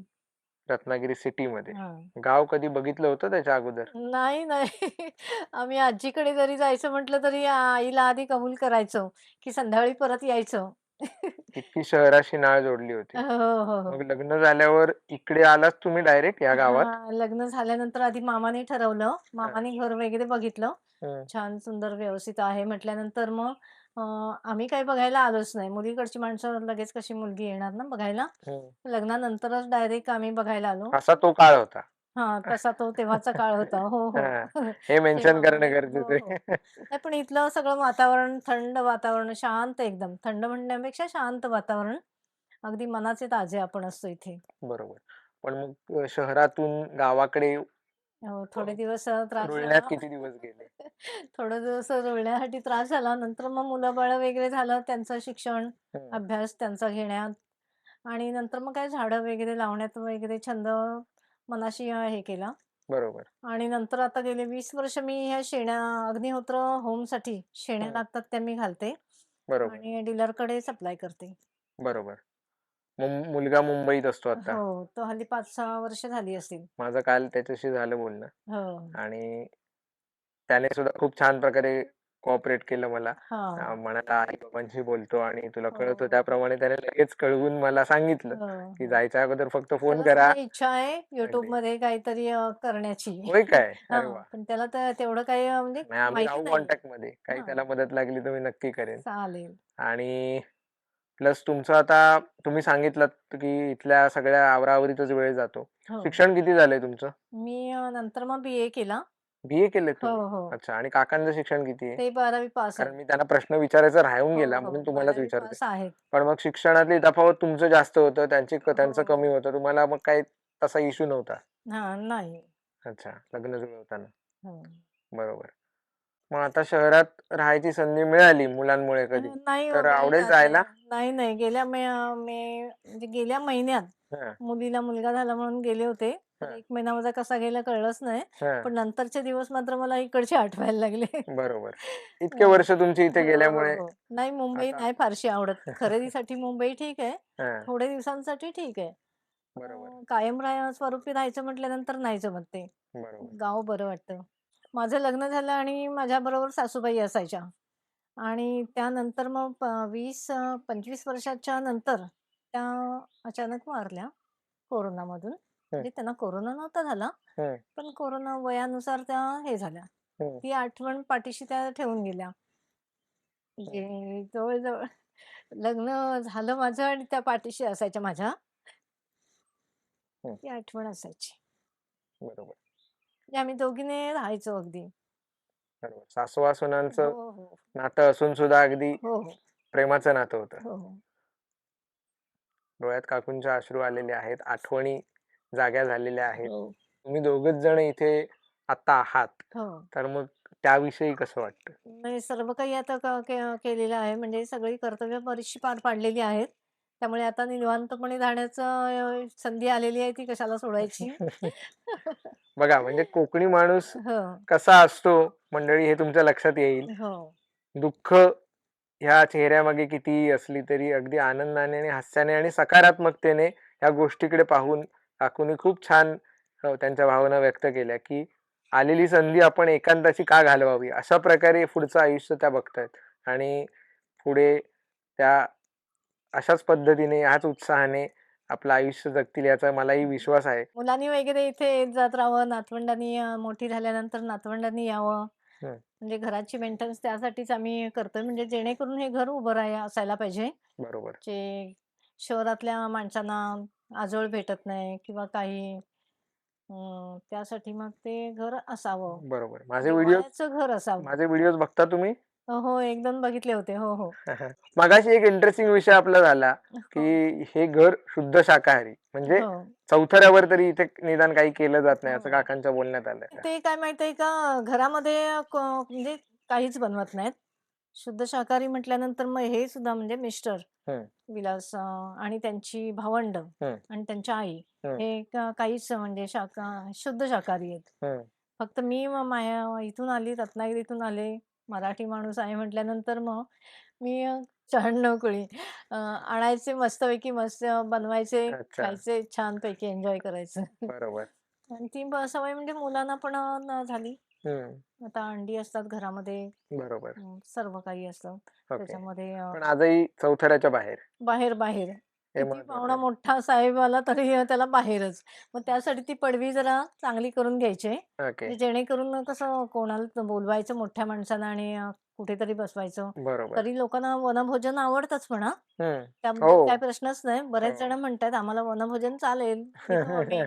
रत्नागिरी सिटीमध्ये. हां. गाव कधी बघितलं होतं त्याच्या अगोदर? नाही, नाही. आम्ही आजीकडे जरी जायचं म्हटलं तरी आईला आधी कबूल करायचो, की संध्याकाळी परत यायचं. इतकी शहराशी नाळ जोडली होती. हो, हो, हो. मग लग्न झाल्यावर इकडे आलात तुम्ही डायरेक्ट या गावात? हां, लग्न झाल्यानंतर आधी मामाने ठरवलं. हां. मामाने घर वगैरे बघितलं. हं. छान सुंदर व्यवस्थित आहे म्हटल्यानंतर मग अ, आम्ही काही बघायला आलोच नाही. मुलीकडची माणसं लगेच कशी मुलगी येणार ना बघायला. हं. लग्नानंतरच डायरेक्ट आम्ही बघायला आलो. असा तो काळ होता. हां, तसा तो तेव्हाचा काळ होता. हो, हो. हां. हे मेन्शन तेव्हा करणं हो, गरजेचं हो. आहे. नाही, पण इथलं सगळं वातावरण, थंड वातावरण, शांत एकदम. थंड म्हणण्यापेक्षा शांत वातावरण. अगदी मनाचे ताजे आपण असतो इथे. बरोबर. पण मग शहरातून गावाकडे थोडे दिवस त्रास रुळण्यात झाला. किती दिवस गेले? थोडे दिवस रुळण्यासाठी त्रास झाला. नंतर मग मुलं-बाळं वगैरे झालं. त्यांचं शिक्षण, हं. अभ्यास त्यांचा घेण्यात, आणि नंतर मग काय झाडं वगैरे लावण्यात वगैरे छंद मनाशी हे केला. बरोबर. आणि नंतर आता गेले 20 वर्ष मी ह्या शेण्या, अग्निहोत्र होमसाठी शेण्या हं. लागतात त्या मी घालते बरोबर. आणि डीलरकडे सप्लाय करते. बरोबर. मुलगा मुंबईत असतो आता. हो, तो हल्ली 5-6 वर्ष झाली असतील. माझं काल त्याच्याशी झालं बोलणं हो. आणि त्याने सुद्धा खूप छान प्रकारे कोऑपरेट केलं मला. हां. म्हणाला आई-बाबांशी बोलतो आणि तुला कळतं हो. त्याप्रमाणे त्याने लगेच कळवून मला सांगितलं, हो, की हो. जायच्या अगोदर फक्त फोन त्याला करा. सुद्धा इच्छा आहे अगदी. YouTubeमध्ये काहीतरी करण्याची. होय काय? अरे हां, वाह! पण त्याला तर तेवढं काही म्हणजे नाही, आम्ही माहिती राहू नाहीये. कॉन्टॅक्टमध्ये. काही हां, त्याला मदत लागली तर मी नक्की करेन. चालेल. आणि प्लस तुमचं आता तुम्ही सांगितलंत, की इथल्या सगळ्या आवराआवरीतच वेळ जातो. हो. शिक्षण किती झालंय तुमचं? मी नंतर मग BA केला. BA केलंय हो, तुम्ही? हो. अच्छा. आणि काकांचं शिक्षण किती आहे? ते 12वी पास आहेत. कारण मी त्यांना प्रश्न विचारायचा राहून हो, गेला हो. म्हणून तुम्हालाच 12वी विचारतोय. पास आहेत. पण मग शिक्षणातली तफावत तुमचं जास्त होतं, त्यांचं कमी हो. होतं. तुम्हाला मग काही तसा इश्यू नव्हता? हां, नाही. अच्छा. लग्न जुळवताना. हो. बरोबर. मग आता शहरात राहायची संधी मिळाली मुलांमुळे कधी नाही हो तर बाई, आवडेल जायला? नाही नाही म्हणजे गेल्या महिन्यात हा, मुलीला मुलगा झाला म्हणून गेले होते. तर हा, 1 महिना माझा कसा गेला कळलंच नाही. हा. पण नंतरचे दिवस मात्र मला इकडचे आठवायला लागले. बरोबर. इतके हो. वर्ष तुमची इथे हो, हो, गेल्यामुळे हो. नाही मुंबई आता नाही फारशी आवडत. खरेदीसाठी मुंबई ठीक आहे. हा, थोड्या दिवसांसाठी ठीक आहे. बरोबर कायम स्वरूपी राहायचं म्हटल्यानंतर नाही जमत ते. बरोबर. गाव बरं वाटतं. माझं लग्न झालं आणि माझ्याबरोबर सासूबाई असायच्या आणि त्यानंतर मग 25 वर्षाच्या नंतर त्या अचानक वारल्या कोरोनामधून. हम्म, म्हणजे त्यांना कोरोना नव्हता झाला, हम्म, पण कोरोना वयानुसार त्या हे झाल्या. हम्म, ती आठवण पाठीशी त्या ठेवून गेल्या. हम्म, म्हणजे जवळ-जवळ लग्न झालं माझं आणि त्या पाठीशी असायच्या माझ्या. हम्म, ती आठवण असायची. बरोबर म्हणजे आम्ही दोघींनी राहायचो अगदी. बरोबर. सासवा सुनांचं हो, हो. नातं असून सुद्धा अगदी हो, हो. प्रेमाचं नातं होतं. हो, हो. डोळ्यात काकूंचे अश्रू आलेले आहेत, आठवणी जाग्या झालेल्या आहेत. हो. तुम्ही दोघच जण इथे आता आहात, हो. तर मग त्याविषयी कसं वाटतं? नाही सर्व काही आता केलेलं आहे. म्हणजे सगळी कर्तव्य बरीचशी पार पाडलेली आहेत. त्यामुळे आता निवांतपणे राहण्याचं संधी आलेली आहे ती कशाला सोडायची. बघा म्हणजे कोकणी माणूस हो, कसा असतो मंडळी हे तुमच्या लक्षात येईल. हो, दुःख ह्या चेहऱ्यामागे कितीही असली तरी अगदी आनंदाने आणि हास्याने आणि सकारात्मकतेने या गोष्टीकडे पाहून काकूंनी खूप छान त्यांच्या भावना व्यक्त केल्या की आलेली संधी आपण एकांताची का घालवावी अशा प्रकारे पुढचं आयुष्य त्या बघतायत आणि पुढे त्या अशाच पद्धतीने ह्याच उत्साहाने आपलं आयुष्य जगतील याचा मलाही विश्वास आहे. मुलांनी वगैरे इथे येत जात राहावं. नातवंडांनी मोठी झाल्यानंतर नातवंडांनी यावं. हं, म्हणजे घराची मेंटेनन्स त्यासाठीच आम्ही करतोय. म्हणजे जेणेकरून हे घर उभं असायला पाहिजे. बरोबर जे शहरातल्या माणसांना आजोळ भेटत नाही किंवा काही त्यासाठी मग ते घर असावं. बरोबर जिव्हाळ्याचं घर असावं. माझे व्हिडिओज बघता तुम्ही? हो, 1-2 बघितले होते. हो, हो. मगाशी एक इंटरेस्टिंग विषय आपला झाला हो, की हे घर शुद्ध शाकाहारी म्हणजे हो, चौथऱ्यावर तरी इथे निदान काही केलं जात नाही असं हो. काकांच्या बोलण्यात आलं. ते काय माहितीये का घरामध्ये म्हणजे काहीच बनवत नाहीत. शुद्ध शाकाहारी म्हटल्यानंतर मग हे सुद्धा म्हणजे मिस्टर हं, विलास आणि त्यांची भावंड हं, आणि त्यांच्या आई हं, हे काहीच म्हणजे शुद्ध शाकाहारी आहेत. हं. फक्त मी माया इथून आली, रत्नागिरीतून आले, मराठी माणूस आहे म्हटल्यानंतर मग मी चहाण-नकळी आणायचे मस्तपैकी मस्त बनवायचे, अच्छा खायचे छानपैकी एन्जॉय करायचं. बरोबर. आणि ती सवय म्हणजे मुलांना पण झाली. हं, आता अंडी असतात घरामध्ये, बरोबर. सर्व काही असतं. ओके. त्याच्यामध्ये पण आजही चौथऱ्याच्या बाहेर बाहेर, बाहेर. हे किती महत्वाचं पाहुणा आहे. मोठा साहेब आला तरी त्याला बाहेरच. मग त्यासाठी ती पडवी जरा चांगली करून घ्यायची. ओके. म्हणजे जेणेकरून कसं कोणाला बोलवायचं मोठ्या माणसाला आणि कुठेतरी बसवायचं. बरोबर. तरी लोकांना वनभोजन आवडतंच म्हणा. हं. त्याबद्दल हो. काही प्रश्नच नाही. बरेच जण हो. म्हणतात, "आम्हाला वनभोजन चालेल, घेऊ आम्ही."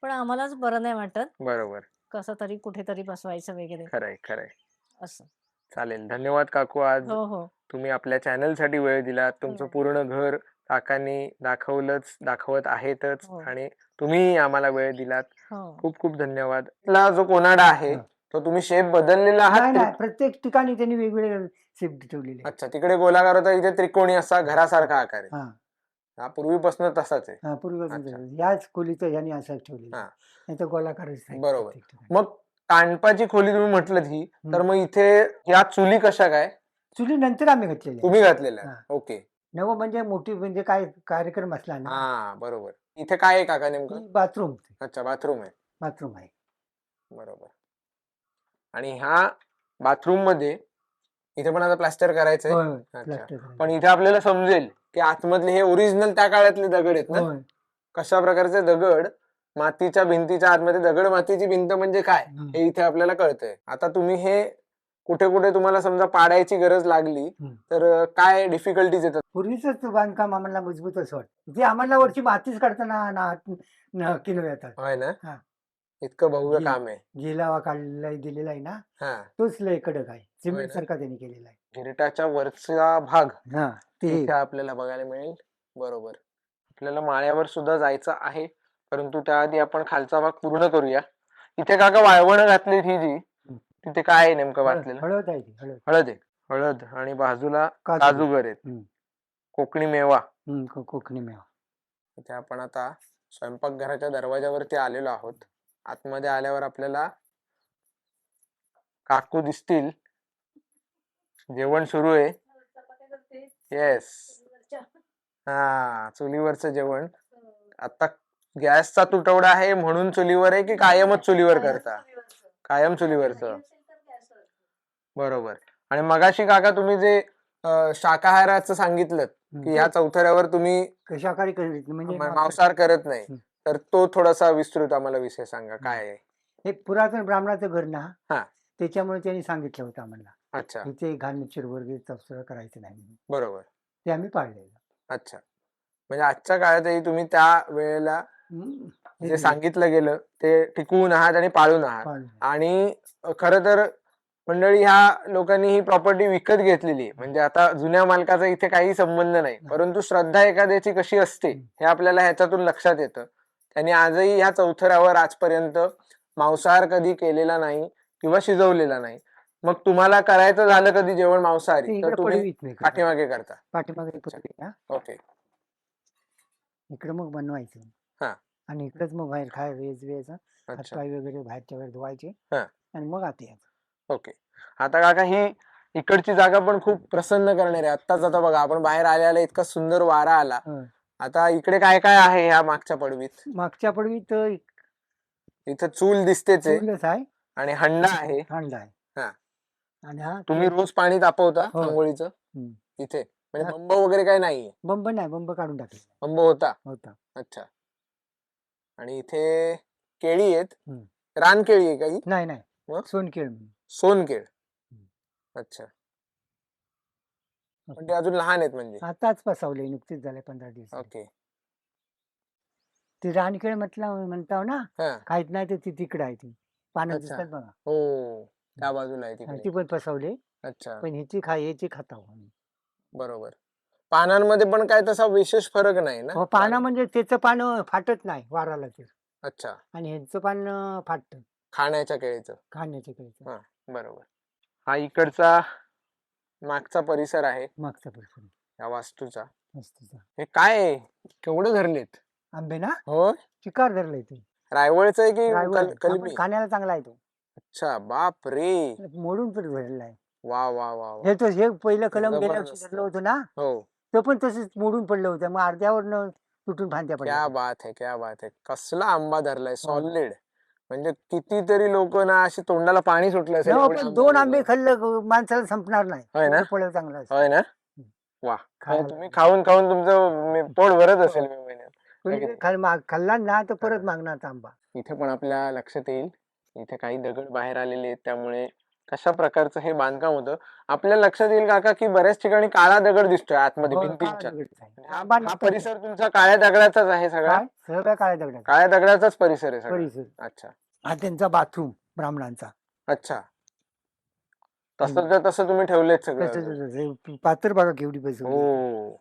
पण आम्हालाच बरं नाही वाटत. बरोबर. कसं तरी कुठेतरी बसवायचं वगैरे खरंय, खरंय. असं. चालेल. धन्यवाद काकू. आज हो, हो. तुम्ही आपल्या चॅनलसाठी वेळ दिलात. तुमचं हो, पूर्ण घर काकांनी दाखवलंच, दाखवत आहेतच हो, आणि तुम्हीही आम्हाला वेळ दिलात. हो. खूप खूप धन्यवाद. आपला जो कोनाडा आहे, हं. तो तुम्ही शेप बदललेला आहात नाही, नाही. प्रत्येक ठिकाणी त्यांनी वेगवेगळे शिफ्ट ठेवलेले आहेत. अच्छा, तिकडे गोलाकार होता, इथे त्रिकोणी असा घरासारखा आकार आहे. हां, हा पूर्वीपासून तसाच आहे. हां. पूर्वीपासून अच्छा. तसंच. याच खोलीचं ह्यानी असंच ठेवलेलं आहे. हां, नाहीतर गोलाकारच आहे बरोबर. प्रत्येक ठिकाणी. मग कांडपाची खोली तुम्ही म्हटलत ही, तर हं. मग इथे या चुली कशा काय? चुली नंतर आम्ही घातलेल्या तुम्ही आहेत. घातलेल्या हां. आहेत. ओके. नवं म्हणजे मोठी म्हणजे काय कार्यक्रम असला ना, हां, बरोबर. इथे काय आहे काका नेमकं? की बाथरूम अच्छा, बाथरूम आहे. बाथरूम आहे. बरोबर. आणि ह्या बाथरूममध्ये इथे पण आता प्लास्टर करायचंय? होय, होय. अच्छा. प्लास्टर पण करायचं. इथे आपल्याला समजेल, की आतमधले हे ओरिजिनल त्या काळातले दगड आहेत ना? होय. कशा प्रकारचे दगड, मातीच्या भिंतीच्या आतमध्ये दगड मातीची भिंत म्हणजे काय? हं, हे इथे आपल्याला कळतंय. आता तुम्ही हे कुठे-कुठे तुम्हाला समजा पाडायची गरज लागली, हं. तर काय डिफिकल्टीज येतात? पूर्वीचंच बांधकाम आम्हाला मजबूत असं वाटतं. जे आम्हाला वरची मातीच काढताना किलो येतात. होय ना? हां. इतकं भव्य गी काम आहे. गिलावा काढलेला दिलेला आहे ना, हां. तोच लय कडक आहे. होय सिमेंट ना? सारखा त्यांनी केलेला आहे. गिरटाच्या वरचा भाग हां, ते इथे आपल्याला बघायला मिळेल. बरोबर. आपल्याला माळ्यावर सुद्धा जायचं आहे, परंतु त्याआधी आपण खालचा भाग पूर्ण करूया. इथे काका वाळवणं घातलीत ही जी, हं. तिथे काय आहे नेमकं वाचलेलं? हळद आहे ती, हळद. हळद आहे. हळद आणि बाजूला काजू. काजूगर आहेत. हम्म. कोकणी मेवा. कोकणी मेवा. इथे आपण आता स्वयंपाकघराच्या दरवाजावरती आलेलो आहोत. आतमध्ये आल्यावर आपल्याला काकू दिसतील. जेवण सुरू आहे. येस. हा, चुलीवरचं जेवण. आता गॅसचा तुटवडा आहे म्हणून चुलीवर आहे की कायमच चुलीवर करता? कायम चुलीवरचं. बरोबर. आणि मगाशी काका तुम्ही जे शाकाहाराचं सांगितलं की ह्या चौथऱ्यावर तुम्ही शाकाहारी करीत म्हणजे मांसाहार करत नाही, तर तो थोडासा विस्तृत आम्हाला विषय सांगा, काय आहे? हे पुरातन ब्राह्मणाचं घर ना, हा. त्याच्यामुळे त्यांनी सांगितलं होतं आम्हाला. अच्छा. इथे घाणचिर वगैरे चौथरं करायचं नाही. बरोबर. ते आम्ही पाळलेलं. अच्छा. म्हणजे आजच्या काळातही तुम्ही त्या वेळेला जे सांगितलं गेलं ते टिकवून आहात आणि पाळून आहात. आणि खरं तर मंडळी, ह्या लोकांनी ही प्रॉपर्टी विकत घेतलेली आहे. म्हणजे आता जुन्या मालकाचा इथे काही संबंध नाही, परंतु श्रद्धा एखाद्याची कशी असते हे आपल्याला ह्याच्यातून लक्षात येतं. त्यांनी आजही ह्या चौथऱ्यावर आजपर्यंत मांसाहार कधी केलेला नाही किंवा शिजवलेला नाही. मग तुम्हाला करायचं झालं कधी जेवण मांसाहारी, तर तुम्ही पाठीमागे करता? पाठीमागे. ओके. इकडे मग बनवायचं. हा. आणि इकडेच मग बाहेर वेळेचं हातपाय वगैरे बाहेरच्या वेळेस धुवायचे आणि मग आत यायचं. ओके. आता काका, ही इकडची जागा पण खूप प्रसन्न करणारी आहे. आत्ताच आता बघा, आपण बाहेर आल्या इतका सुंदर वारा आला. आता इकडे काय काय आहे ह्या मागच्या पडवीत? मागच्या पडवीत इथं चूल दिसतेच आहे आणि हंडा आहे. हा. आणि तुम्ही रोज पाणी तापवता आंघोळीचं इथे? म्हणजे बंब वगैरे काय नाहीये? बंब नाही, बंब काढून टाकले. बंब होता? अच्छा. आणि इथे केळी आहेत. रानकेळी आहे काही? नाही, सोनकेळ. सोनकेळ. अच्छा. म्हणजे अजून लहान आहेत? म्हणजे आताच पसवले, नुकतीच झाले 15 दिवस. ओके. ती रानकेळ म्हणताव ना, खायत नाही तर ती तिकडे आहे. ती पानं दिसतात बघा. हो, त्या बाजूला आहे ती पण पसवले. अच्छा. पण ह्याची खाताव. बरोबर. पानांमध्ये पण काय तसा विशेष फरक नाही ना? पानं म्हणजे त्याचं पान फाटत नाही वाराला. अच्छा. आणि ह्यांचं पान फाटत. खाण्याच्या केळीचं? खाण्याच्या केळीचं. बरोबर. हा इकडचा मागचा परिसर आहे. मागचा परिसर या वास्तूचा. हे काय आहे? केवढे धरलेत आंबे ना? हो. चिकार धरले ते. रायवळचं आहे की कलमी? खाण्याला चांगला आहे तो. अच्छा. बाप रे. मोडून पण धरलेला आहे. वा वा वा. हे पहिलं कलम गेल्या वर्षी धरलं होतं ना, तो पण तसंच मोडून पडलं होतं. मग अर्ध्यावर तुटून फांद्या पडल्या. क्या बात है, क्या बात है. कसला आंबा धरलाय, सॉलिड. म्हणजे कितीतरी लोक ना अशी तोंडाला पाणी सुटलं असेल. 2 आंबे खाल्लं माणसाला संपणार नाही. होय ना? फळ चांगलं असतं. होय ना? वा. तुम्ही खाऊन खाऊन तुमचं पोट भरत असेल मे महिन्यात. खाल्ला ना तर परत मागणार आंबा. इथे पण आपल्या लक्षात येईल, इथे काही दगड बाहेर आलेले आहेत, त्यामुळे कशा प्रकारचं हे बांधकाम होतं आपल्या लक्षात येईल काका, की बऱ्याच ठिकाणी काळा दगड दिसतोय आतमध्ये भिंतींच्या. हा परिसर तुमचा काळ्या दगडाचाच आहे सगळा? सगळा काळ्या दगडाचाच परिसर आहे सगळा. अच्छा. हा त्यांचा बाथरूम ब्राह्मणांचा. अच्छा. तसं तुम्ही ठेवलेत सगळं? पात्र बघा केवढी पैसे. हो.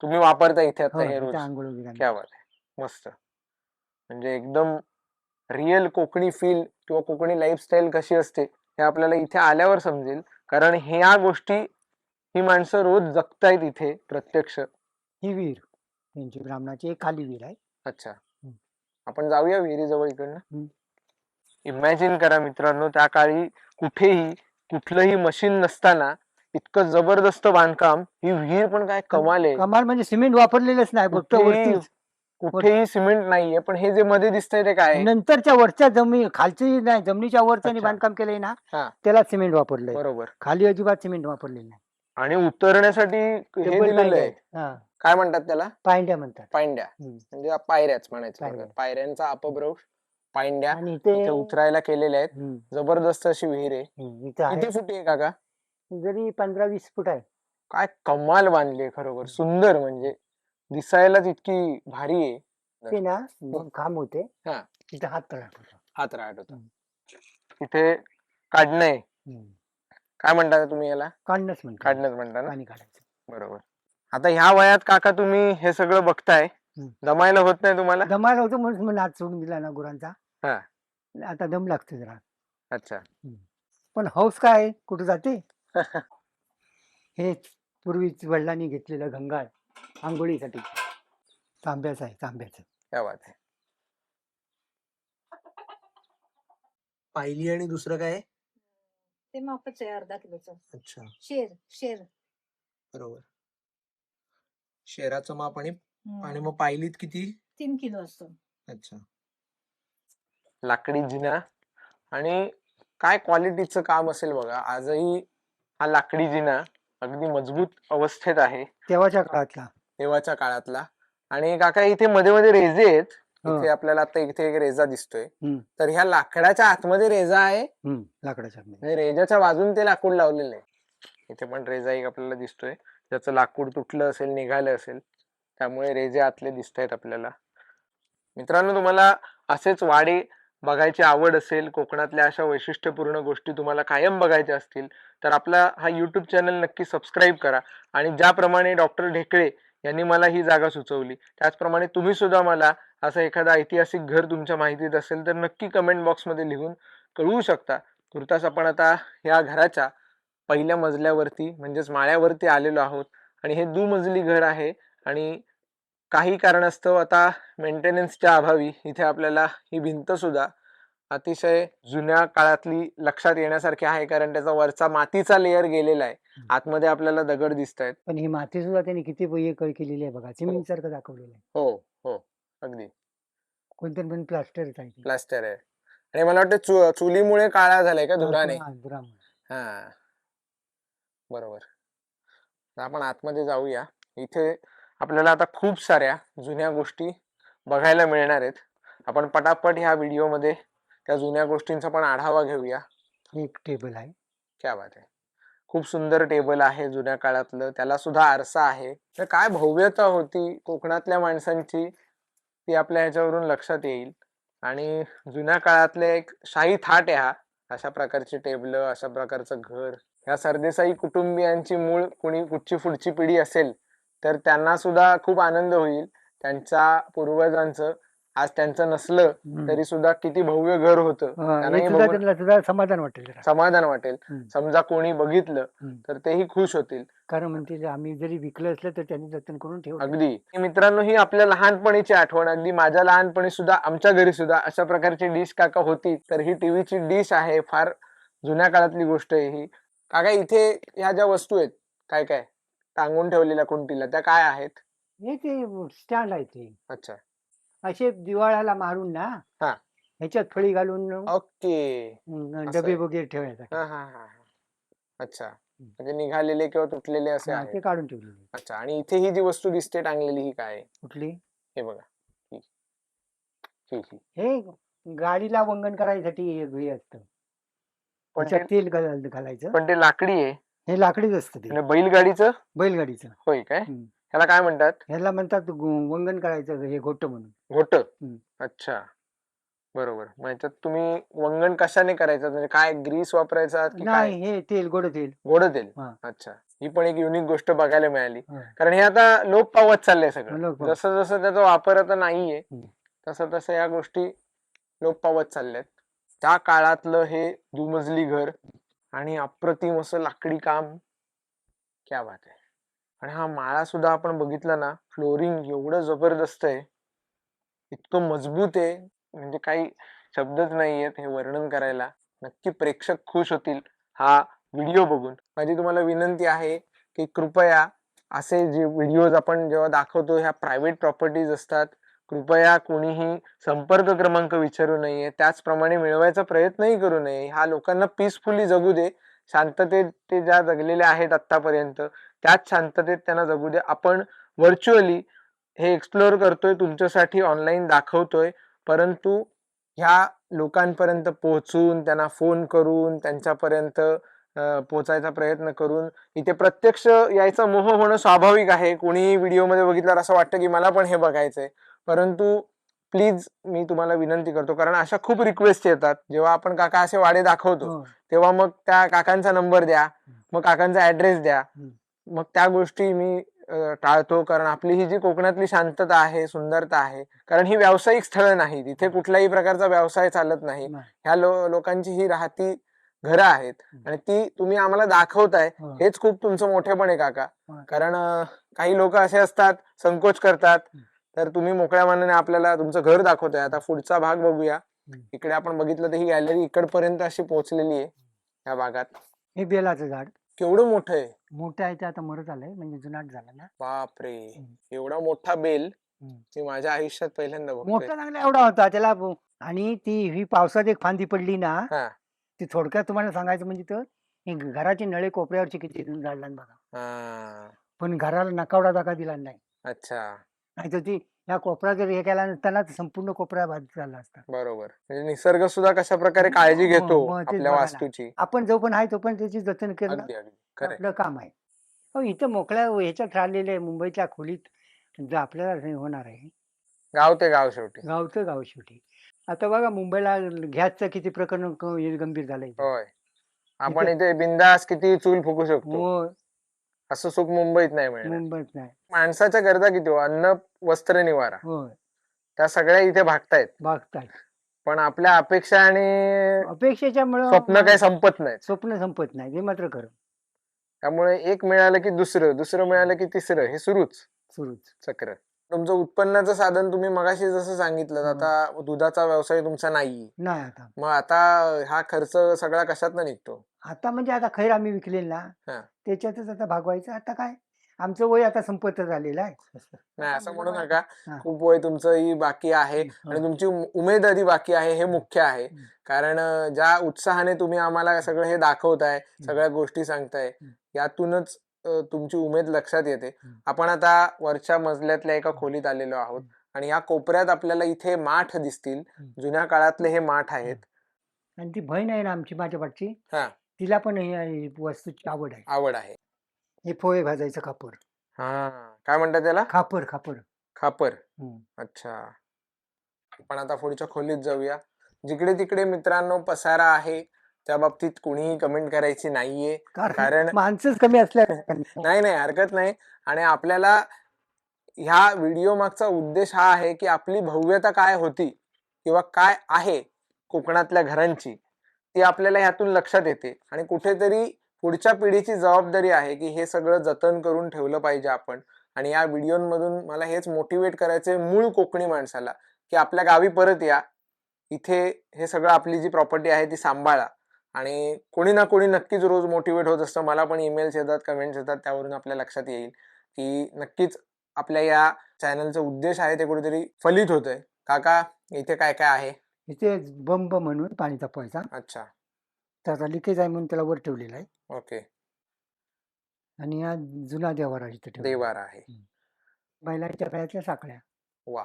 तुम्ही वापरता इथे आता हे रोज? आंघोळ वगैरे. क्या बात आहे. मस्त. म्हणजे एकदम रिअल कोकणी फील किंवा कोकणी लाईफस्टाईल कशी असते हे आपल्याला इथे आल्यावर समजेल. कारण ह्या गोष्टी ही माणसं रोज जगतायत इथे प्रत्यक्ष. ही विहीर त्यांची ब्राह्मणाची एक खाली विहीर आहे. अच्छा. आपण जाऊया विहिरीजवळ इकडनं. इमॅजिन करा मित्रांनो, त्या काळी कुठलंही मशीन नसताना इतकं जबरदस्त बांधकाम. ही विहीर पण काय कमाल आहे. कमाल म्हणजे सिमेंट वापरलेलंच नाही, फक्त वरतीच. कुठेही सिमेंट नाहीये. पण हे जे मध्ये दिसतंय ते काय? नंतरच्या वरच्या खालची नाही, जमिनीच्या वर त्यांनी बांधकाम केलंय ना, त्याला सिमेंट वापरलंय. बरोबर. खाली अजिबात सिमेंट वापरलेलं नाही. आणि उतरण्यासाठी हे दिलेलं आहे, काय म्हणतात त्याला? पायंड्या म्हणतात. पायंड्या म्हणजे पायऱ्याच म्हणायचं. पायऱ्यांचा अपभ्रंश पायंड्या. आणि इथे उतरायला केलेल्या आहेत. जबरदस्त अशी विहीर आहे. किती फुटी आहे काका? जरी 15-20 फूट आहे. काय कमाल बांधली खरोखर. सुंदर, म्हणजे दिसायलाच इतकी भारी आहे. ते ना खांब होते, तिथे हात राहत होता. तिथे काढणं आहे. काय म्हणता तुम्ही याला? काढणंच म्हणता ना? पाणी काढायचं. बरोबर. आता ह्या वयात काका तुम्ही हे सगळं बघताय, दमायला होत नाही तुम्हाला? दमायला होतं म्हणून नाच सोडून दिला ना गुरांचा. आता दम लागतो जरा. अच्छा. पण हौस काय कुठं जाते. हे पूर्वीच वडिलांनी घेतलेलं घंगाळ आंघोळीसाठी तांब्याचं आहे, तांब्याचं. क्या बात आहे. पाहिली आणि दुसरं काय आहे? ते मापच आहे अर्धा किलोचं. अच्छा, शेर बरोबर. शेराचं माप आणि हम्म. मग पायलीत किती? 3 किलो असतो. अच्छा. लाकडी जिना आणि काय क्वालिटीचं काम असेल बघा. आजही हा लाकडी जिना अगदी मजबूत अवस्थेत आहे तेव्हाच्या काळातला. तेव्हाच्या काळातला. आणि काका इथे मध्ये मध्ये रेजे आहेत. हो. इथे आपल्याला आता इथे एक रेजा दिसतोय. हम्म, तर ह्या लाकडाच्या आतमध्ये रेजा आहे. लाकडाच्या आतमध्ये. म्हणजे रेजाच्या बाजून ते लाकूड लावलेलं आहे. इथे पण रेजा एक आपल्याला दिसतोय. ज्याचं लाकूड तुटलं असेल, निघालं असेल, त्यामुळे रेजे आतले दिसत आहेत आपल्याला. मित्रांनो, तुम्हाला असेच वाडे बघायची आवड असेल, कोकणातल्या अशा वैशिष्ट्यपूर्ण गोष्टी तुम्हाला कायम बघायच्या असतील, तर आपला हा YouTube चॅनल नक्की सबस्क्राईब करा. आणि ज्याप्रमाणे डॉक्टर ढेकळे यांनी मला ही जागा सुचवली, त्याचप्रमाणे तुम्ही सुद्धा मला असं एखादं ऐतिहासिक घर तुमच्या माहितीत असेल तर नक्की कमेंट बॉक्समध्ये लिहून कळवू शकता. तुर्तास आपण आता या घराच्या पहिल्या मजल्यावरती म्हणजेच माळ्यावरती आलेलो आहोत. आणि हे दुमजली घर आहे. आणि काही कारणास्तव आता मेंटेनन्सच्या अभावी इथे आपल्याला ही भिंत सुद्धा अतिशय जुन्या काळातली लक्षात येण्यासारखी आहे, कारण त्याचा वरचा मातीचा लेअर गेलेला आहे. आतमध्ये आपल्याला दगड दिसत आहेत. पण ही माती सुद्धा त्यांनी किती केलेली आहे बघा, सिमेंट सारखं दाखवलेलं आहे. हो हो, अगदी कोणतरी पण प्लास्टर आहे. प्लास्टर आहे. आणि मला वाटतं चुलीमुळे काळा झालाय का, धुराने? हा, बरोबर. आपण आतमध्ये जाऊया. इथे आपल्याला आता खूप साऱ्या जुन्या गोष्टी बघायला मिळणार आहेत. आपण पटापट ह्या व्हिडिओमध्ये त्या जुन्या गोष्टींचा पण आढावा घेऊया. एक टेबल आहे. क्या बात आहे. खूप सुंदर टेबल आहे जुन्या काळातलं. त्याला सुद्धा आरसा आहे. तर काय भव्यता होती कोकणातल्या माणसांची, ती आपल्या ह्याच्यावरून लक्षात येईल. आणि जुन्या काळातले एक शाही थाट आहे हा. अशा प्रकारची टेबल, अशा प्रकारचं घर. ह्या सरदेसाई कुटुंबियांची मूळ कुणी कुठची पुढची पिढी असेल तर त्यांना सुद्धा खूप आनंद होईल. त्यांच्या पूर्वजांचं आज त्यांचं नसलं तरी सुद्धा किती भव्य घर होतं, त्यांनाही बघून त्यांना सुद्धा समाधान वाटेल. समाधान वाटेल. समजा कोणी बघितलं तर तेही खुश होतील. कारण म्हणतील आम्ही जरी विकलं असलं तर त्यांनी जतन करून ठेवलं. अगदी. मित्रांनो, ही आपल्या लहानपणीची आठवण. अगदी माझ्या लहानपणी सुद्धा आमच्या घरी सुद्धा अशा प्रकारची डिश काका होती. तर ही टीव्हीची डिश आहे. फार जुन्या काळातली गोष्ट आहे ही. काका, इथे ह्या ज्या वस्तू आहेत काय काय टांगून ठेवलेल्या कुंटीला, त्या काय आहेत? हे ते स्टँड आहे ते. अच्छा. असे दिवाळ्याला मारून ना, हा, ह्याच्यात फळी घालून ओके. डबे वगैरे ठेवायचा. हा हा हा, अच्छा. म्हणजे निघालेले किंवा तुटलेले असे ते आहेत. काढून ठेवलेले. अच्छा. आणि इथे ही जी वस्तू दिसते टांगलेली, ही काय आहे? कुठली? हे बघा, ही हे गाडीला वंगण करायसाठी हे असतं. पण त्याच्यात तेल घालायचं. पण ते लाकडी आहे. हे लाकडीच असतं ते. आणि बैलगाडीचं? बैलगाडीचं. होय काय? ह्याला काय म्हणतात? ह्याला म्हणतात वंगण करायचं, हे घोट म्हणून. घोट. अच्छा, बरोबर. म्हणजे तुम्ही वंगण कशाने करायचं? म्हणजे काय ग्रीस वापरायचा की काय? नाही, हे तेल, गोड तेल. गोड तेल. अच्छा. ही पण एक युनिक गोष्ट बघायला मिळाली. कारण हे आता लोप पावत चाललंय सगळं. जसं जसं त्याचा वापर आता नाहीये तसं तसं या गोष्टी लोप पावत चालल्यात. त्या काळातलं हे दुमजली घर आणि अप्रतिम असं लाकडी काम. क्या बात आहे. आणि हा माळा सुद्धा आपण बघितला ना, फ्लोरिंग एवढं जबरदस्त आहे, इतकं मजबूत आहे, म्हणजे काही शब्दच नाहीयेत हे वर्णन करायला. नक्की प्रेक्षक खुश होतील हा व्हिडिओ बघून. माझी तुम्हाला विनंती आहे की कृपया असे जे व्हिडिओज आपण जेव्हा दाखवतो, ह्या प्रायव्हेट प्रॉपर्टीज असतात, कृपया कोणीही संपर्क क्रमांक विचारू नये, त्याचप्रमाणे मिळवायचा प्रयत्नही करू नये. ह्या लोकांना पीसफुली जगू दे. शांततेत ते ज्या जगलेले आहेत आतापर्यंत, त्याच शांततेत त्यांना जगू दे. आपण व्हर्च्युअली हे एक्सप्लोअर करतोय, तुमच्यासाठी ऑनलाईन दाखवतोय, परंतु ह्या लोकांपर्यंत पोहोचून, त्यांना फोन करून, त्यांच्यापर्यंत पोहोचायचा प्रयत्न करून, इथे प्रत्यक्ष यायचा मोह होणं स्वाभाविक आहे. कोणीही व्हिडिओमध्ये बघितल्यावर असं वाटतं की मला पण हे बघायचंय. परंतु प्लीज मी तुम्हाला विनंती करतो, कारण अशा खूप रिक्वेस्ट येतात जेव्हा आपण काका असे वाडे दाखवतो, तेव्हा मग त्या काकांचा नंबर द्या, मग काकांचा ऍड्रेस द्या. मग त्या गोष्टी मी टाळतो, कारण आपली ही जी कोकणातली शांतता आहे, सुंदरता आहे, कारण ही व्यावसायिक स्थळं नाहीत. इथे कुठल्याही प्रकारचा व्यवसाय चालत नाही. ह्या लोकांची ही राहती घरं आहेत आणि ती तुम्ही आम्हाला दाखवताय, हो. हेच खूप तुमचं मोठेपण आहे काका. हो. कारण काही लोक असे असतात, संकोच करतात, तर तुम्ही मोकळ्या मनाने आपल्याला तुमचं घर दाखवताय. आता पुढचा भाग बघूया. इकडे आपण बघितलं तर ही गॅलरी इकडपर्यंत अशी पोहोचलेली आहे या भागात. हे बेलाचं झाड केवढं मोठं आहे. मोठं आहे, ते आता मरत आलंय, म्हणजे जुनाट झाला ना. बापरे, एवढा मोठा बेल मी माझ्या आयुष्यात पहिल्यांदा बघतोय. मोठा चांगला एवढा होता त्याला. आणि ती ही पावसात एक फांदी पडली ना, हा ती थोडक्यात तुम्हाला सांगायचं म्हणजे तर ही घराची नळे कोपऱ्यावरची किती झाडला बघा, हा पण घराला नकावडा जागा दिला नाही. अच्छा, नाही तर ती या कोपरा जर हे केला नसताना तर संपूर्ण कोपरा बाधित झाला असता. बरोबर. म्हणजे निसर्ग सुद्धा कशा प्रकारे काळजी घेतो मग तेच आपल्या बघा ना. वास्तूची. आपण जो पण आहे तो पण त्याची जतन करणं अगदी अगदी खरंय. आपलं काम आहे. हो, इथं मोकळ्या ह्याच्यात राहिलेले आहे, मुंबईच्या खोलीत जर आपल्याला हे होणार आहे. गाव ते गाव शेवटी. गावचं गाव शेवटी. आता बघा मुंबईला गॅसचं किती प्रकरण हे गंभीर झालंय इथे. होय, आपण इथं इथे बिंदास किती चूल फुकू शकतो, हो, असं सुख मुंबईत नाही मिळणार. मुंबईत नाही. माणसाच्या गरजा किती हो, अन्न वस्त्र निवारा, होय, त्या सगळ्या इथे भागतायत. बघताय. पण आपल्या अपेक्षा आणि अपेक्षेच्या स्वप्न काही संपत नाहीत. स्वप्न संपत नाही, हे मात्र खरं. त्यामुळे एक मिळालं की दुसरं, दुसरं मिळालं की तिसरं, हे सुरूच सुरूच. चक्र. तुमचं उत्पन्नाचं साधन तुम्ही मगाशी जसं सांगितलं, आता दुधाचा व्यवसाय तुमचा नाही, नाही आता. मग आता हा खर्च सगळा कशातनं निघतो? आता म्हणजे आता खैर आम्ही विकलेल ना, हा. त्याच्यातच आता भागवायचं. आता काय आमचं वय आता संपतच आलेलं आहे. नाही असं म्हणू नका, हा. खूप वय तुमचंही बाकी आहे आणि तुमची उमेद आधी बाकी आहे, हे मुख्य आहे. कारण ज्या उत्साहाने तुम्ही आम्हाला सगळं हे दाखवताय, सगळ्या गोष्टी सांगताय, यातूनच तुमची उमेद लक्षात येते. आपण आता वरच्या मजल्यातल्या एका खोलीत आलेलो आहोत आणि या कोपऱ्यात आपल्याला इथे माठ दिसतील. जुन्या काळातले हे माठ आहेत. आणि ती बहीण आहे ना आमची, माझ्या पाठची, हा, तिला पण ही वस्तूची आवड आहे. आवड आहे. हे पोहे भाजायचं खापर. हा, काय म्हणतात त्याला? खापर खापर. खापर. हम्म. अच्छा, आपण आता पुढच्या खोलीत जाऊया. जिकडे तिकडे मित्रांनो पसारा आहे, त्या बाबतीत कुणीही कमेंट करायची नाहीये. कारण माणसंच कमी असल्या नाही नाही, हरकत नाही. आणि आपल्याला ह्या व्हिडिओ मागचा उद्देश हा आहे की आपली भव्यता काय होती किंवा काय आहे कोकणातल्या घरांची, ती आपल्याला ह्यातून लक्षात येते. आणि कुठेतरी पुढच्या पिढीची जबाबदारी आहे की हे सगळं जतन करून ठेवलं पाहिजे आपण. आणि या व्हिडिओमधून मला हेच मोटिवेट करायचंय मूळ कोकणी माणसाला, की आपल्या गावी परत या, इथे हे सगळं आपली जी प्रॉपर्टी आहे ती सांभाळा. आणि कोणी ना कोणी नक्कीच रोज मोटिवेट होत असतं. मला पण ईमेल्स येतात, कमेंट्स येतात, त्यावरून आपल्या लक्षात येईल की नक्कीच आपल्या या चॅनलचा उद्देश आहे ते कुठेतरी फलित होतोय. काका, इथे काय काय आहे? इथे बंब म्हणून पाणी तापवायचा. अच्छा, त्याचा लिकेज आहे म्हणून त्याला वर ठेवलेला आहे. ओके. आणि हा जुना देवारा इथे ठेवलेला आहे. देवारा आहे. बैलांच्या गळ्यातल्या साखळ्या. वा,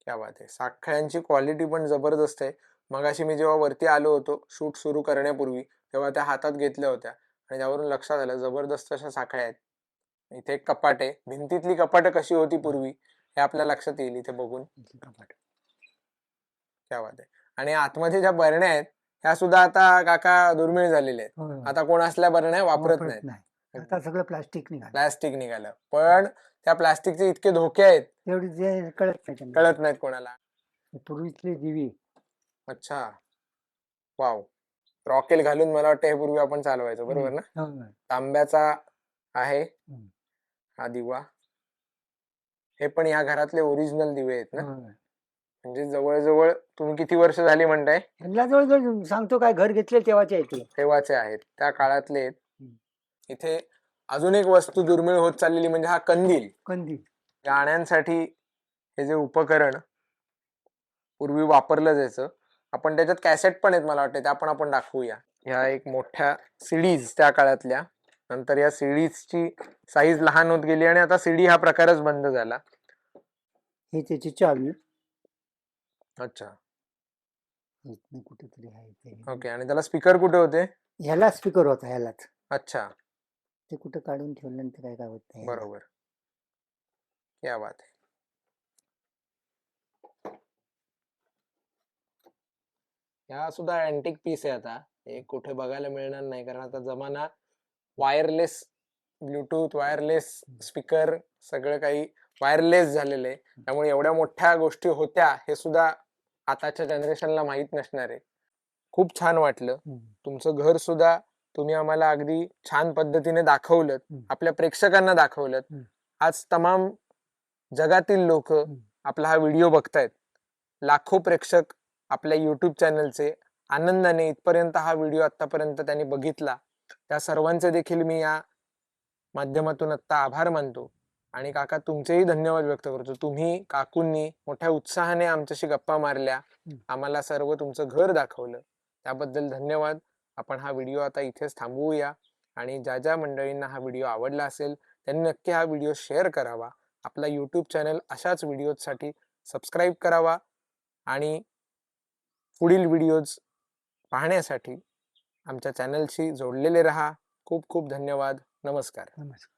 क्या बात आहे. साखळ्यांची क्वालिटी पण जबरदस्त आहे. मगाशी मी जेव्हा वरती आलो होतो शूट सुरू करण्यापूर्वी, तेव्हा त्या हातात घेतल्या होत्या आणि त्यावरून लक्षात आलं जबरदस्त अशा साखळ्या आहेत. इथे एक कपाट आहे. भिंतीतली कपाटं कशी होती पूर्वी हे आपल्या लक्षात येईल इथे बघून. कपाट. क्या बात आहे. आणि आतमध्ये ज्या बरण्या आहेत ह्या सुद्धा आता काका दुर्मिळ झालेल्या आहेत. होय, होय. आता कोण असल्या बरण्या वापरत वापरत नाहीत. नाही. आता सगळं प्लास्टिक निघालं. प्लास्टिक निघालं, पण त्या प्लास्टिकचे इतके धोके आहेत तेवढी जे कळत नाही त्यांना. कळत नाहीत कोणाला. पूर्वीतली दिवी. अच्छा, वाव. रॉकेल घालून मला वाटतं हे पूर्वी आपण चालवायचो, बरोबर ना? होय. तांब्याचा आहे हा दिवा. हे पण या घरातले ओरिजिनल दिवे आहेत ना? होय. म्हणजे जवळजवळ तुम्ही किती वर्ष झाली म्हणताय? ह्यांना जवळजवळ सांगतो काय, घर घेतले तेव्हाचे आहे ते. तेव्हाचे आहेत, त्या काळातले आहेत. इथे अजून एक वस्तू दुर्मिळ होत चाललेली म्हणजे हा कंदील. कंदील. गाण्यांसाठी हे जे उपकरण पूर्वी वापरलं जायचं, आपण त्याच्यात कॅसेट पण आहेत मला वाटतं, त्या पण आपण दाखवूया. ह्या एक मोठ्या सीडीज त्या काळातल्या. नंतर या सीडीजची साईज लहान होत गेली आणि आता सीडी हा प्रकारच बंद झाला. हे त्याची चावी. अच्छा, कुठेतरी आहे ते. ओके. आणि त्याला स्पीकर कुठे होते? ह्याला स्पीकर होता ह्यालाच. अच्छा, ते कुठं काढून ठेवल्यानंतर काय काय होत नाही. बरोबर. क्या बात आहे. ह्या सुद्धा अँटिक पीस आहे. आता हे कुठे बघायला मिळणार नाही कारण आता जमाना वायरलेस ब्लूटूथ, वायरलेस स्पीकर, सगळं काही वायरलेस झालेलं आहे. त्यामुळे एवढ्या मोठ्या गोष्टी होत्या हे सुद्धा आताच्या जनरेशनला माहित नसणार आहे. खूप छान वाटलं. तुमचं घर सुद्धा तुम्ही आम्हाला अगदी छान पद्धतीने दाखवलं, आपल्या प्रेक्षकांना दाखवलं. आज तमाम जगातील लोक आपला हा व्हिडिओ बघतायत. लाखो प्रेक्षक आपल्या युट्यूब चॅनलचे आनंदाने इथपर्यंत हा व्हिडिओ आतापर्यंत त्यांनी बघितला. त्या सर्वांचे देखील मी या माध्यमातून आता आभार मानतो आणि काका तुमचेही धन्यवाद व्यक्त करतो. तुम्ही काकूंनी मोठ्या उत्साहाने आमच्याशी गप्पा मारल्या, आम्हाला सर्व तुमचं घर दाखवलं, त्याबद्दल धन्यवाद. आपण हा व्हिडिओ आता इथेच थांबवूया आणि ज्या ज्या मंडळींना हा व्हिडिओ आवडला असेल त्यांनी नक्की हा व्हिडिओ शेअर करावा. आपला यूट्यूब चॅनल अशाच व्हिडिओसाठी सबस्क्राईब करावा आणि पुढील व्हिडिओज पाहण्यासाठी आमच्या चॅनलशी जोडलेले रहा. खूप खूप धन्यवाद. नमस्कार. नमस्कार.